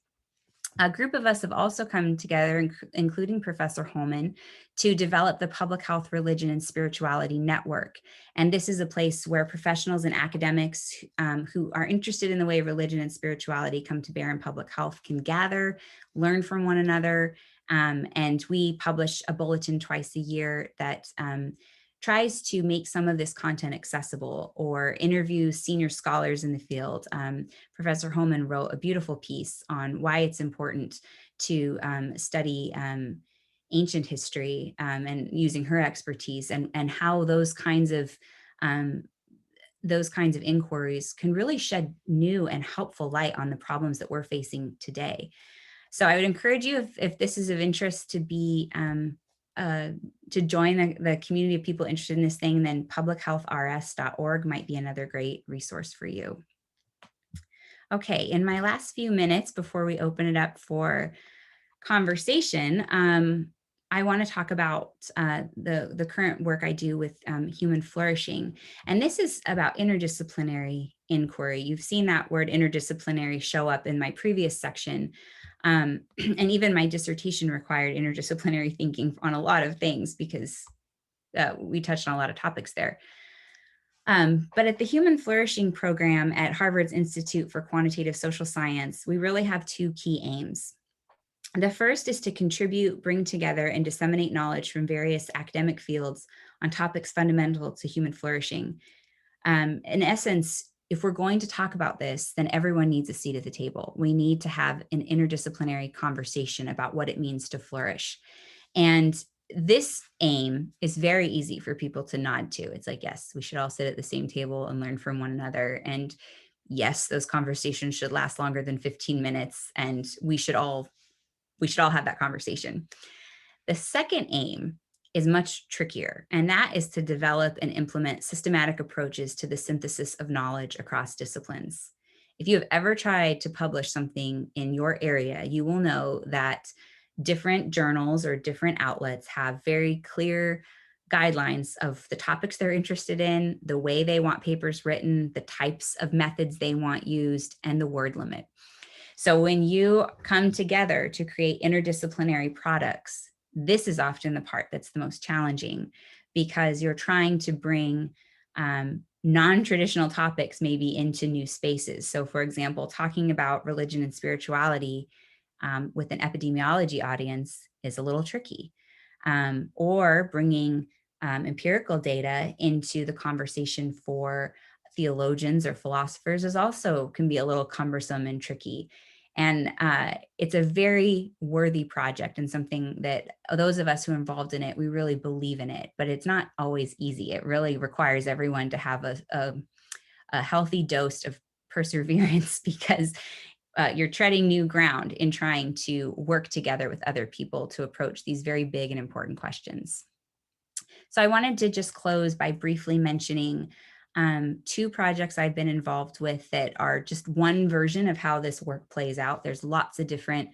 A group of us have also come together, including Professor Holman, to develop the Public Health, Religion, and Spirituality Network. And this is a place where professionals and academics who are interested in the way religion and spirituality come to bear in public health can gather, learn from one another. And we publish a bulletin twice a year that tries to make some of this content accessible or interview senior scholars in the field. Professor Holman wrote a beautiful piece on why it's important to study ancient history, and using her expertise, and how um, those kinds of inquiries can really shed new and helpful light on the problems that we're facing today. So I would encourage you, if this is of interest, uh, to join the community of people interested in this thing, then publichealthrs.org might be another great resource for you. Okay, in my last few minutes before we open it up for conversation, I want to talk about the current work I do with human flourishing. And this is about interdisciplinary inquiry. You've seen that word interdisciplinary show up in my previous section. And even my dissertation required interdisciplinary thinking on a lot of things, because we touched on a lot of topics there. But at the Human Flourishing Program at Harvard's Institute for Quantitative Social Science, we really have two key aims. The first is to contribute, bring together, and disseminate knowledge from various academic fields on topics fundamental to human flourishing. In essence, if we're going to talk about this, then everyone needs a seat at the table. We need to have an interdisciplinary conversation about what it means to flourish. And this aim is very easy for people to nod to. It's like, yes, we should all sit at the same table and learn from one another. And yes, those conversations should last longer than 15 minutes. And we should all have that conversation. The second aim is much trickier, and that is to develop and implement systematic approaches to the synthesis of knowledge across disciplines. If you have ever tried to publish something in your area, you will know that different journals or different outlets have very clear guidelines of the topics they're interested in, the way they want papers written, the types of methods they want used, and the word limit. So when you come together to create interdisciplinary products, this is often the part that's the most challenging, because you're trying to bring non-traditional topics maybe into new spaces. So for example, talking about religion and spirituality with an epidemiology audience is a little tricky. Or bringing empirical data into the conversation for theologians or philosophers is also can be a little cumbersome and tricky. And it's a very worthy project, and something that those of us who are involved in it, we really believe in it, but it's not always easy. It really requires everyone to have a healthy dose of perseverance, because you're treading new ground in trying to work together with other people to approach these very big and important questions. So I wanted to just close by briefly mentioning two projects I've been involved with that are just one version of how this work plays out. There's lots of different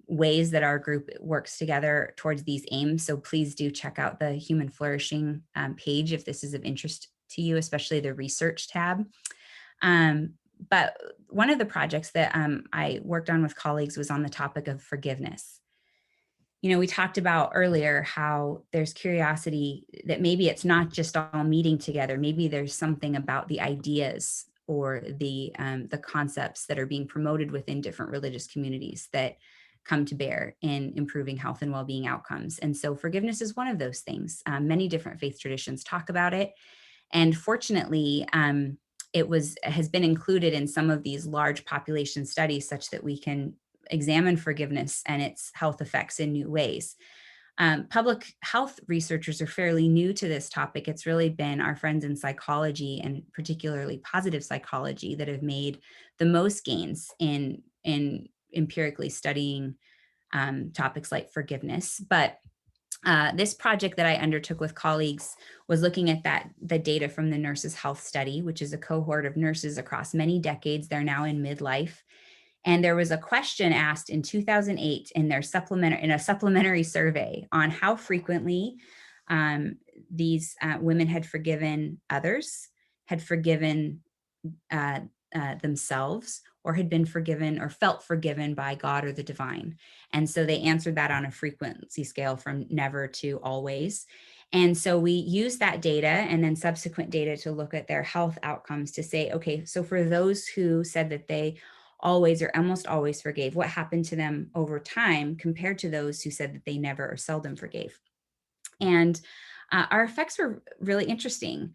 ways that our group works together towards these aims. So please do check out the Human Flourishing page if this is of interest to you, especially the research tab. But one of the projects that I worked on with colleagues was on the topic of forgiveness. You know, we talked about earlier how there's curiosity that maybe it's not just all meeting together. Maybe there's something about the ideas or the concepts that are being promoted within different religious communities that come to bear in improving health and well-being outcomes. And so forgiveness is one of those things. Many different faith traditions talk about it. And fortunately, has been included in some of these large population studies such that we can examine forgiveness and its health effects in new ways. Public health researchers are fairly new to this topic. It's really been our friends in psychology, and particularly positive psychology, that have made the most gains in empirically studying topics like forgiveness. But this project that I undertook with colleagues was looking at the data from the Nurses' Health Study, which is a cohort of nurses across many decades. They're now in midlife. And there was a question asked in 2008 in a supplementary survey on how frequently these women had forgiven others, had forgiven themselves, or had been forgiven or felt forgiven by God or the divine. And so they answered that on a frequency scale from never to always. And so we used that data and then subsequent data to look at their health outcomes to say, okay, so for those who said that they always or almost always forgave, what happened to them over time compared to those who said that they never or seldom forgave? And our effects were really interesting.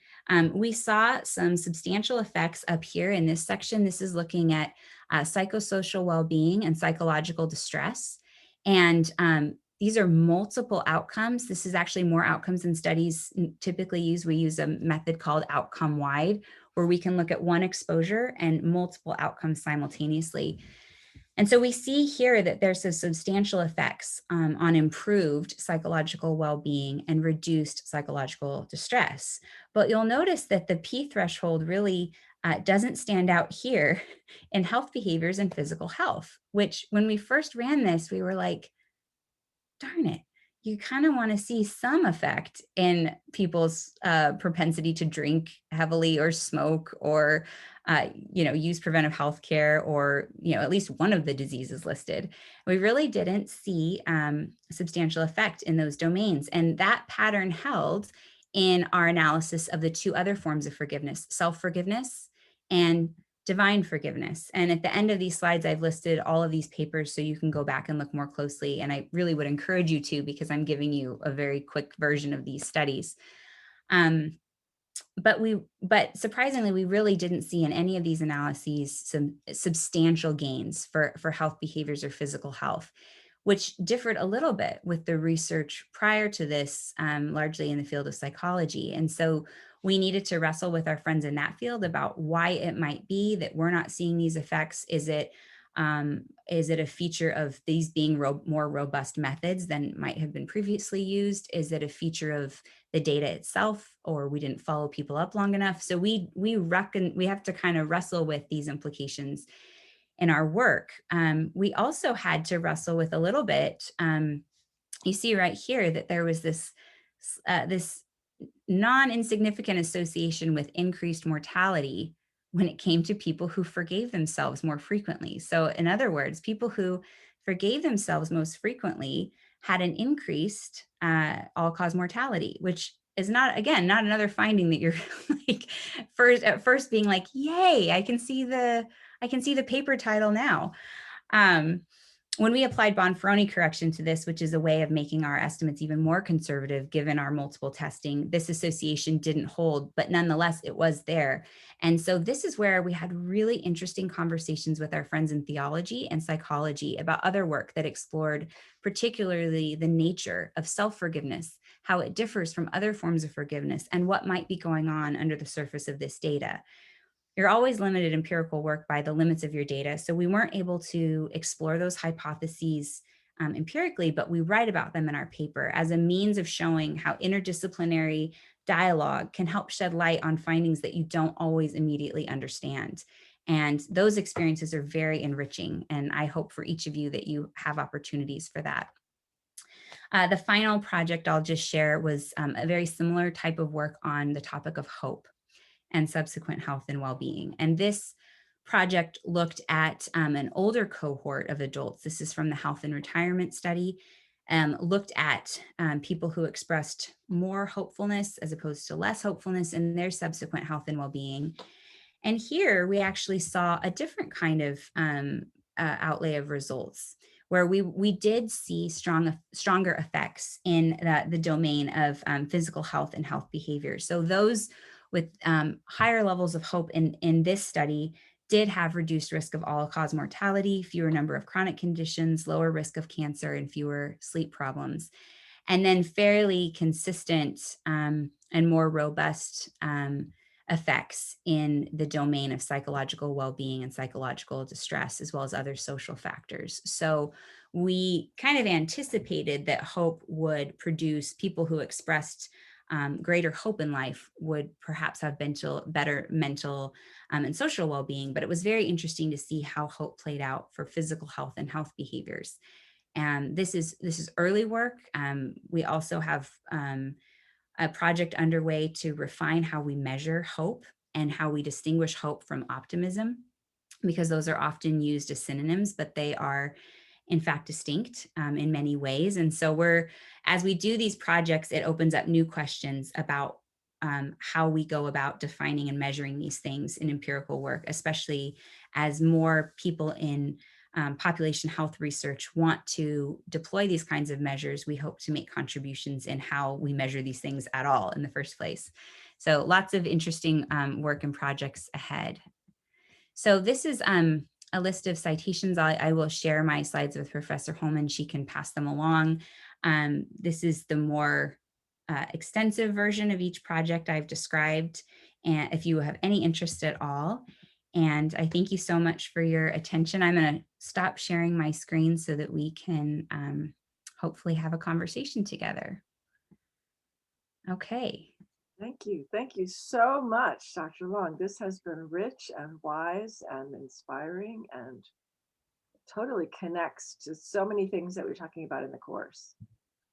We saw some substantial effects up here in this section. This is looking at psychosocial well-being and psychological distress. And these are multiple outcomes. This is actually more outcomes than studies typically use. We use a method called outcome wide, where we can look at one exposure and multiple outcomes simultaneously. And so we see here that there's some substantial effects on improved psychological well-being and reduced psychological distress. But you'll notice that the P threshold really doesn't stand out here in health behaviors and physical health, which when we first ran this, we were like, darn it, you kind of want to see some effect in people's propensity to drink heavily or smoke or use preventive health care, or at least one of the diseases listed. We really didn't see substantial effect in those domains, and that pattern held in our analysis of the two other forms of forgiveness: self-forgiveness and divine forgiveness. And at the end of these slides, I've listed all of these papers so you can go back and look more closely. And I really would encourage you to, because I'm giving you a very quick version of these studies. But surprisingly, we really didn't see in any of these analyses some substantial gains for health behaviors or physical health, which differed a little bit with the research prior to this, largely in the field of psychology. And so we needed to wrestle with our friends in that field about why it might be that we're not seeing these effects. Is it a feature of these being more robust methods than might have been previously used? Is it a feature of the data itself, or we didn't follow people up long enough? So we reckon we have to kind of wrestle with these implications in our work. We also had to wrestle with a little bit. You see right here that there was this non-insignificant association with increased mortality when it came to people who forgave themselves more frequently. So in other words, people who forgave themselves most frequently had an increased all-cause mortality, which is not another finding that you're like at first being like, yay, I can see the paper title now. When we applied Bonferroni correction to this, which is a way of making our estimates even more conservative given our multiple testing, this association didn't hold, but nonetheless, it was there. And so this is where we had really interesting conversations with our friends in theology and psychology about other work that explored particularly the nature of self-forgiveness, how it differs from other forms of forgiveness, and what might be going on under the surface of this data. You're always limited empirical work by the limits of your data. So we weren't able to explore those hypotheses empirically, but we write about them in our paper as a means of showing how interdisciplinary dialogue can help shed light on findings that you don't always immediately understand. And those experiences are very enriching. And I hope for each of you that you have opportunities for that. The final project I'll just share was a very similar type of work on the topic of hope and subsequent health and well-being. And this project looked at an older cohort of adults. This is from the Health and Retirement Study, looked at people who expressed more hopefulness as opposed to less hopefulness in their subsequent health and well-being. And here we actually saw a different kind of outlay of results, where we did see stronger effects in the domain of physical health and health behavior. So those with higher levels of hope in this study did have reduced risk of all-cause mortality, fewer number of chronic conditions, lower risk of cancer, and fewer sleep problems. And then fairly consistent and more robust effects in the domain of psychological well-being and psychological distress, as well as other social factors. So we kind of anticipated that hope would produce people who expressed greater hope in life would perhaps have better mental and social well-being. But it was very interesting to see how hope played out for physical health and health behaviors. And this is early work. We also have a project underway to refine how we measure hope and how we distinguish hope from optimism, because those are often used as synonyms, but they are in fact distinct in many ways. And so as we do these projects, it opens up new questions about how we go about defining and measuring these things in empirical work, especially as more people in population health research want to deploy these kinds of measures. We hope to make contributions in how we measure these things at all in the first place. So lots of interesting work and projects ahead. So this is a list of citations. I will share my slides with Professor Holman. She can pass them along. This is the more extensive version of each project I've described, and if you have any interest at all. And I thank you so much for your attention. I'm going to stop sharing my screen so that we can hopefully have a conversation together. Okay. Thank you. Thank you so much, Dr. Long. This has been rich and wise and inspiring and totally connects to so many things that we're talking about in the course.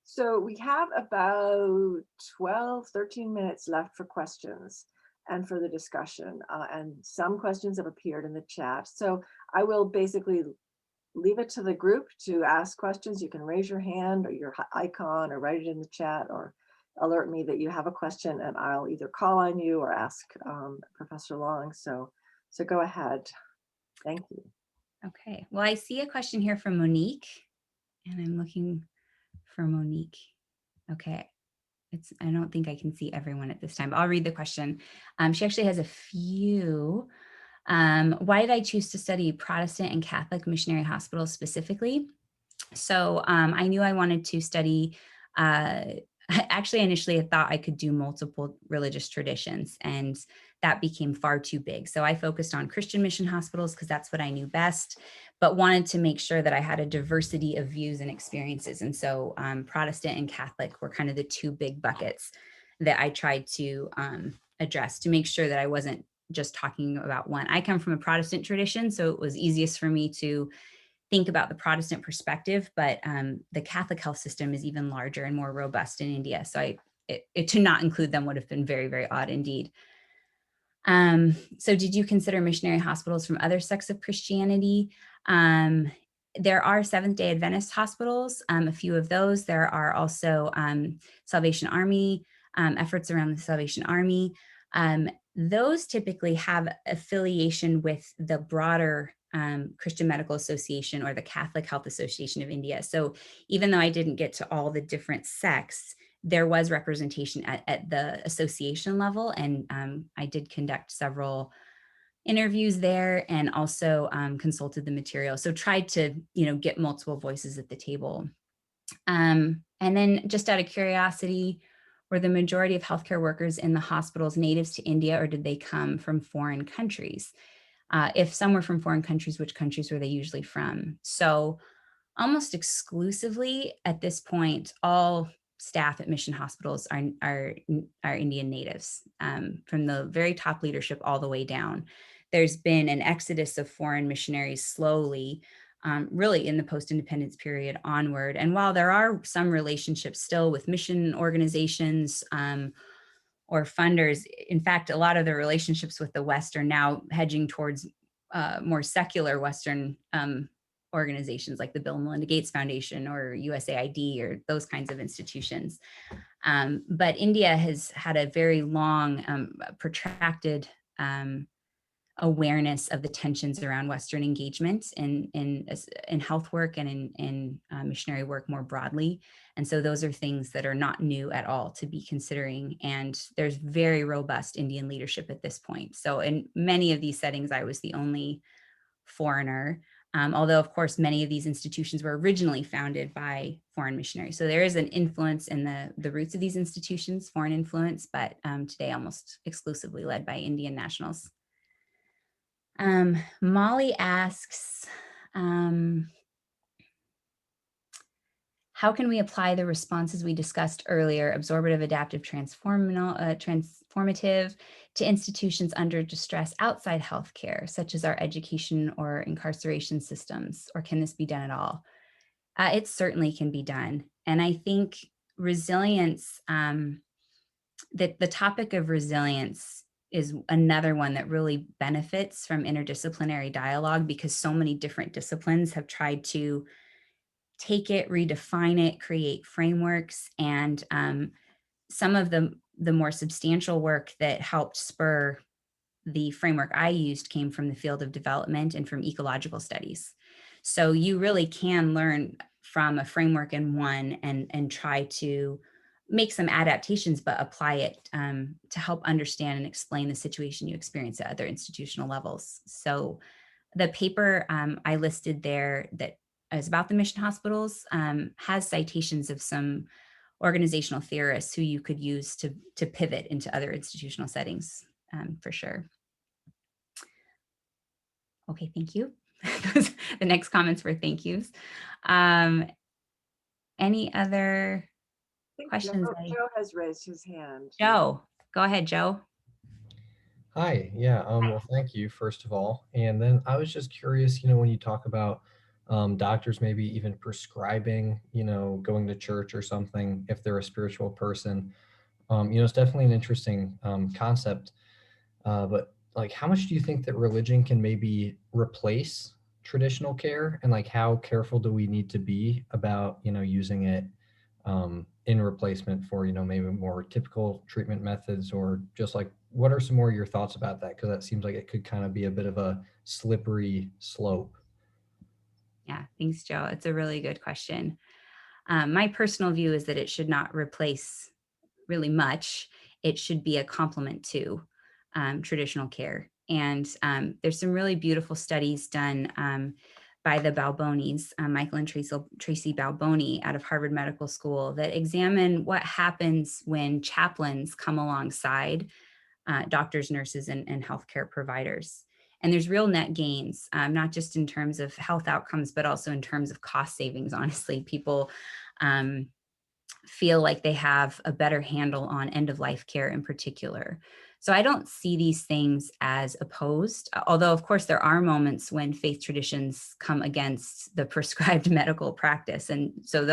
So we have about 12, 13 minutes left for questions and for the discussion. And some questions have appeared in the chat. So I will basically leave it to the group to ask questions. You can raise your hand or your icon or write it in the chat or alert me that you have a question, and I'll either call on you or ask Professor Long. So go ahead. Thank you. Okay. Well, I see a question here from Monique, and I'm looking for Monique. Okay. I don't think I can see everyone at this time, but I'll read the question. She actually has a few. Why did I choose to study Protestant and Catholic missionary hospitals specifically? So I knew I wanted to study, actually initially I thought I could do multiple religious traditions, and that became far too big. So I focused on Christian mission hospitals because that's what I knew best, but wanted to make sure that I had a diversity of views and experiences. And so Protestant and Catholic were kind of the two big buckets that I tried to address to make sure that I wasn't just talking about one. I come from a Protestant tradition, so it was easiest for me to think about the Protestant perspective, but the Catholic health system is even larger and more robust in India. So to not include them would have been very, very odd indeed. So did you consider missionary hospitals from other sects of Christianity? There are Seventh-day Adventist hospitals, a few of those. There are also Salvation Army, efforts around the Salvation Army. Those typically have affiliation with the broader Christian Medical Association or the Catholic Health Association of India. So even though I didn't get to all the different sects, there was representation at the association level. And I did conduct several interviews there and also consulted the material. So tried to, get multiple voices at the table. And then just out of curiosity, were the majority of healthcare workers in the hospitals natives to India, or did they come from foreign countries? If some were from foreign countries, which countries were they usually from? So almost exclusively at this point, all staff at mission hospitals are Indian natives, from the very top leadership all the way down. There's been an exodus of foreign missionaries slowly, really in the post-independence period onward. And while there are some relationships still with mission organizations or funders, in fact, a lot of the relationships with the West are now hedging towards more secular Western organizations like the Bill and Melinda Gates Foundation or USAID or those kinds of institutions. But India has had a very long, protracted awareness of the tensions around Western engagement in health work and in missionary work more broadly. And so those are things that are not new at all to be considering. And there's very robust Indian leadership at this point. So in many of these settings, I was the only foreigner. Although, of course, many of these institutions were originally founded by foreign missionaries. So there is an influence in the roots of these institutions, foreign influence, but today almost exclusively led by Indian nationals. Molly asks, how can we apply the responses we discussed earlier, absorptive, adaptive, transformative, to institutions under distress outside healthcare, such as our education or incarceration systems, or can this be done at all? It certainly can be done. And I think resilience, that the topic of resilience is another one that really benefits from interdisciplinary dialogue, because so many different disciplines have tried to take it, redefine it, create frameworks. And some of the more substantial work that helped spur the framework I used came from the field of development and from ecological studies. So you really can learn from a framework in one and try to make some adaptations, but apply it to help understand and explain the situation you experience at other institutional levels. So the paper I listed there that is about the mission hospitals, has citations of some organizational theorists who you could use to pivot into other institutional settings, for sure. Okay, thank you. The next comments were thank yous. Um, any other I think questions? Joe has raised his hand. Joe, go ahead, Joe. Hi, yeah, well, thank you, first of all. And then I was just curious, when you talk about doctors maybe even prescribing, going to church or something if they're a spiritual person, it's definitely an interesting concept. But like, how much do you think that religion can maybe replace traditional care? And like, how careful do we need to be about, using it in replacement for, maybe more typical treatment methods, or just like, what are some more of your thoughts about that? Because that seems like it could kind of be a bit of a slippery slope. Yeah, thanks, Joe. It's a really good question. My personal view is that it should not replace really much. It should be a complement to traditional care. And there's some really beautiful studies done by the Balbonis, Michael and Tracy Balboni out of Harvard Medical School, that examine what happens when chaplains come alongside doctors, nurses, and healthcare providers. And there's real net gains, not just in terms of health outcomes, but also in terms of cost savings. Honestly, people um, feel like they have a better handle on end of life care in particular. So I don't see these things as opposed, although of course there are moments when faith traditions come against the prescribed medical practice. And so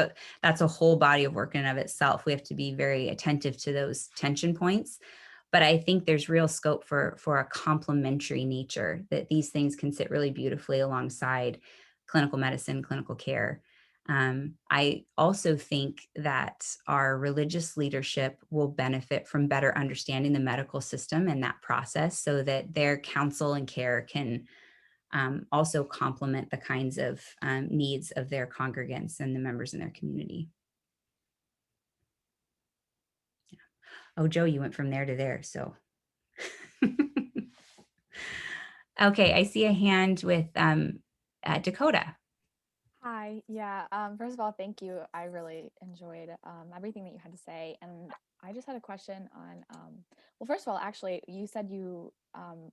that's a whole body of work in and of itself. We have to be very attentive to those tension points. But I think there's real scope for a complementary nature, that these things can sit really beautifully alongside clinical medicine, clinical care. I also think that our religious leadership will benefit from better understanding the medical system and that process, so that their counsel and care can also complement the kinds of needs of their congregants and the members in their community. Oh, Joe, you went from there to there, so. Okay, I see a hand with Dakota. Hi. Yeah. First of all, thank you. I really enjoyed everything that you had to say. And I just had a question on, well, first of all, actually, you said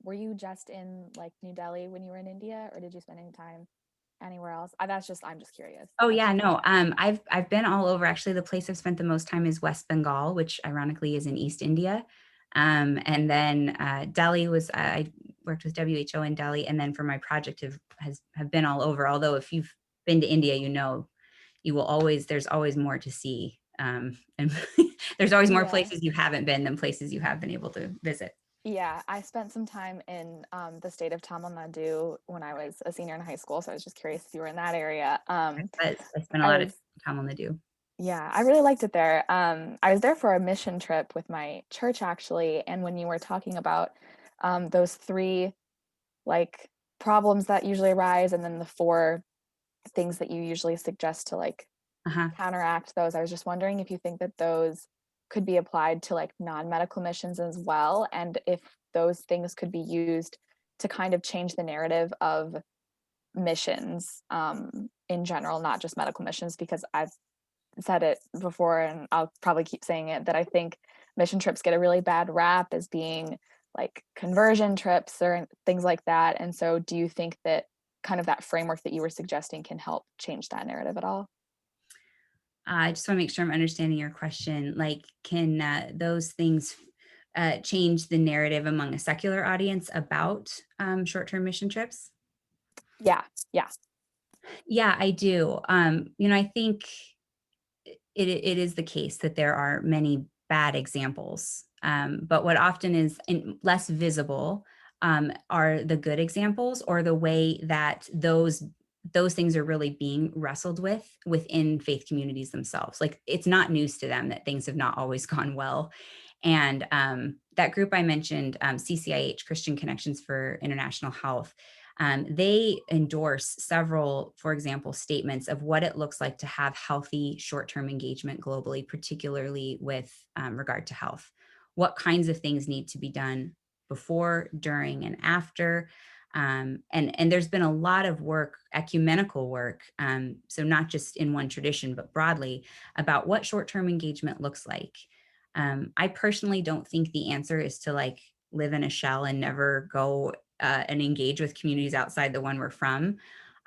were you just in like New Delhi when you were in India, or did you spend any time anywhere else? I'm just curious. Oh That's yeah, just no. I've been all over. Actually, the place I've spent the most time is West Bengal, which ironically is in East India. And then Delhi was I worked with WHO in Delhi, and then for my project have been all over. Although if you've been to India, there's always more to see, and there's always more Yeah. places you haven't been than places you have been able to visit. Yeah, I spent some time in the state of Tamil Nadu when I was a senior in high school. So I was just curious if you were in that area. But I spent a I lot of was time on the Nadu. Yeah, I really liked it there. I was there for a mission trip with my church actually, and when you were talking about those three like problems that usually arise, and then the four things that you usually suggest to like Uh-huh. counteract those, I was just wondering if you think that those could be applied to like non-medical missions as well, and if those things could be used to kind of change the narrative of missions in general, not just medical missions, because I've said it before and I'll probably keep saying it, that I think mission trips get a really bad rap as being like conversion trips or things like that. And so do you think that kind of that framework that you were suggesting can help change that narrative at all? I just want to make sure I'm understanding your question. Like, can those things change the narrative among a secular audience about short-term mission trips? Yeah. Yeah. Yeah, I do. I think it is the case that there are many bad examples, but what often is less visible are the good examples, or the way that those things are really being wrestled with within faith communities themselves. Like, it's not news to them that things have not always gone well. And that group I mentioned, CCIH, Christian Connections for International Health, they endorse several, for example, statements of what it looks like to have healthy short-term engagement globally, particularly with regard to health. What kinds of things need to be done before, during, and after? And there's been a lot of work, ecumenical work, so not just in one tradition, but broadly, about what short-term engagement looks like. I personally don't think the answer is to like live in a shell and never go and engage with communities outside the one we're from.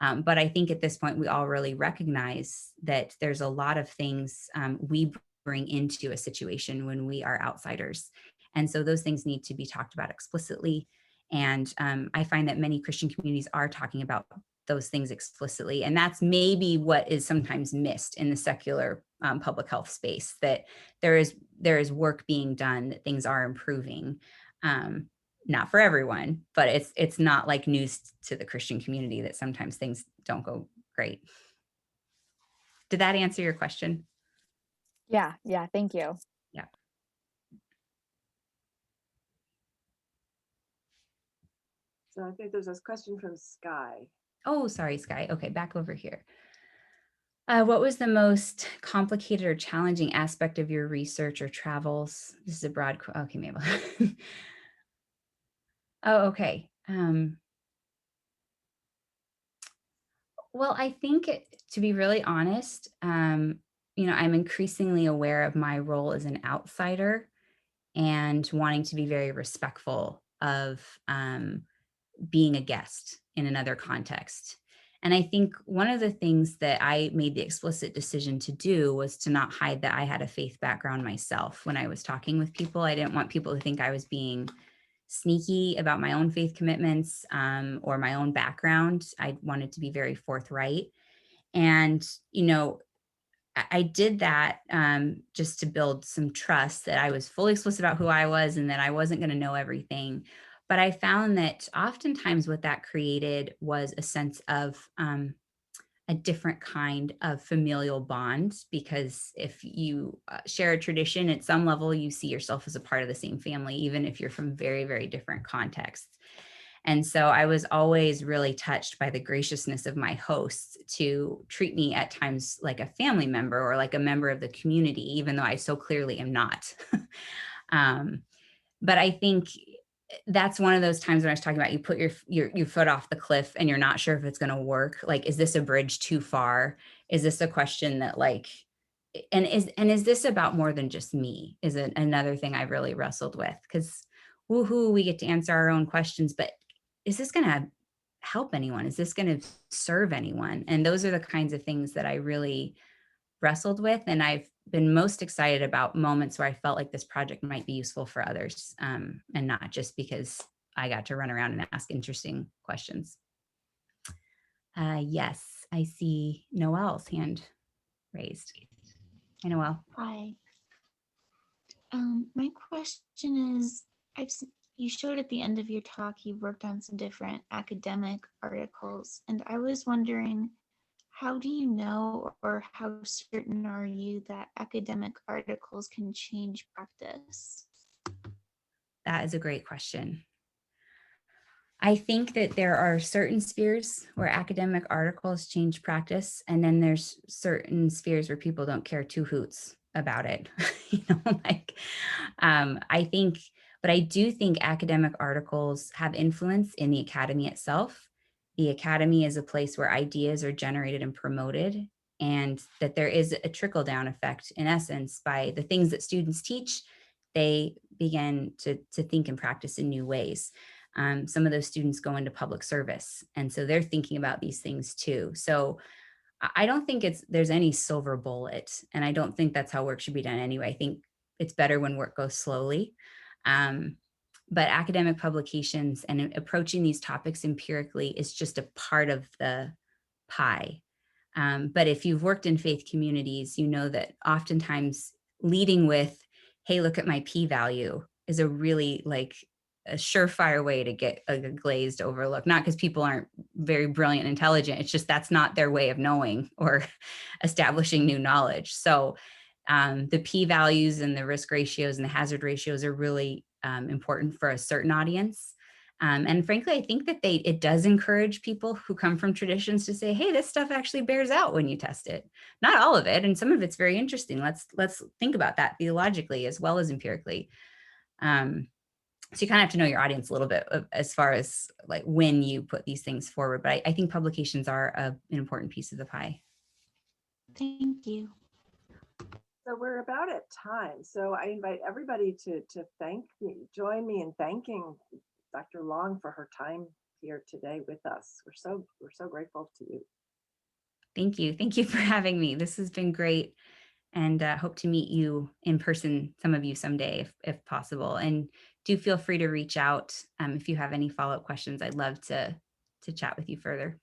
But I think at this point, we all really recognize that there's a lot of things we bring into a situation when we are outsiders. And so those things need to be talked about explicitly. And I find that many Christian communities are talking about those things explicitly. And that's maybe what is sometimes missed in the secular public health space, that there is work being done, that things are improving. Not for everyone, but it's not like news to the Christian community that sometimes things don't go great. Did that answer your question? Yeah, thank you. Yeah. So I think there's this question from Sky. Oh, sorry, Sky. Okay, back over here. What was the most complicated or challenging aspect of your research or travels? This is a broad, okay, Mabel. Oh, okay. Well, I think to be really honest, I'm increasingly aware of my role as an outsider and wanting to be very respectful of being a guest in another context. And I think one of the things that I made the explicit decision to do was to not hide that I had a faith background myself. When I was talking with people, I didn't want people to think I was being sneaky about my own faith commitments or my own background. I wanted to be very forthright. And, I did that just to build some trust that I was fully explicit about who I was and that I wasn't going to know everything. But I found that oftentimes what that created was a sense of a different kind of familial bond, because if you share a tradition at some level, you see yourself as a part of the same family, even if you're from very, very different contexts. And so I was always really touched by the graciousness of my hosts to treat me at times like a family member or like a member of the community, even though I so clearly am not. But I think that's one of those times when I was talking about you put your foot off the cliff and you're not sure if it's going to work. Like, is this a bridge too far? Is this a question that is this about more than just me? Is it another thing I've really wrestled with? Because woohoo, we get to answer our own questions, but is this going to help anyone? Is this going to serve anyone? And those are the kinds of things that I really wrestled with. And I've been most excited about moments where I felt like this project might be useful for others, and not just because I got to run around and ask interesting questions. Yes, I see Noelle's hand raised. Hi, Noelle. Hi. My question is, you showed at the end of your talk you worked on some different academic articles, and I was wondering, how do you know, or how certain are you that academic articles can change practice? That is a great question. I think that there are certain spheres where academic articles change practice, and then there's certain spheres where people don't care two hoots about it. But I do think academic articles have influence in the academy itself. The academy is a place where ideas are generated and promoted, and that there is a trickle-down effect, in essence, by the things that students teach. They begin to think and practice in new ways. Some of those students go into public service, and so they're thinking about these things too. So I don't think there's any silver bullet, and I don't think that's how work should be done anyway. I think it's better when work goes slowly. But academic publications and approaching these topics empirically is just a part of the pie. But if you've worked in faith communities, you know that oftentimes leading with, hey, look at my p-value, is a really a surefire way to get a glazed over look. Not because people aren't very brilliant and intelligent, it's just that's not their way of knowing or establishing new knowledge. So the p-values and the risk ratios and the hazard ratios are really important for a certain audience. And frankly, I think that it does encourage people who come from traditions to say, hey, this stuff actually bears out when you test it. Not all of it, and some of it's very interesting. Let's think about that theologically as well as empirically. So you kind of have to know your audience a little bit as far as like when you put these things forward. But I think publications are an important piece of the pie. Thank you. So we're about at time. So I invite everybody to join me in thanking Dr. Long for her time here today with us. We're so grateful to you. Thank you. Thank you for having me. This has been great. And hope to meet you in person, some of you someday, if possible. And do feel free to reach out if you have any follow-up questions. I'd love to chat with you further.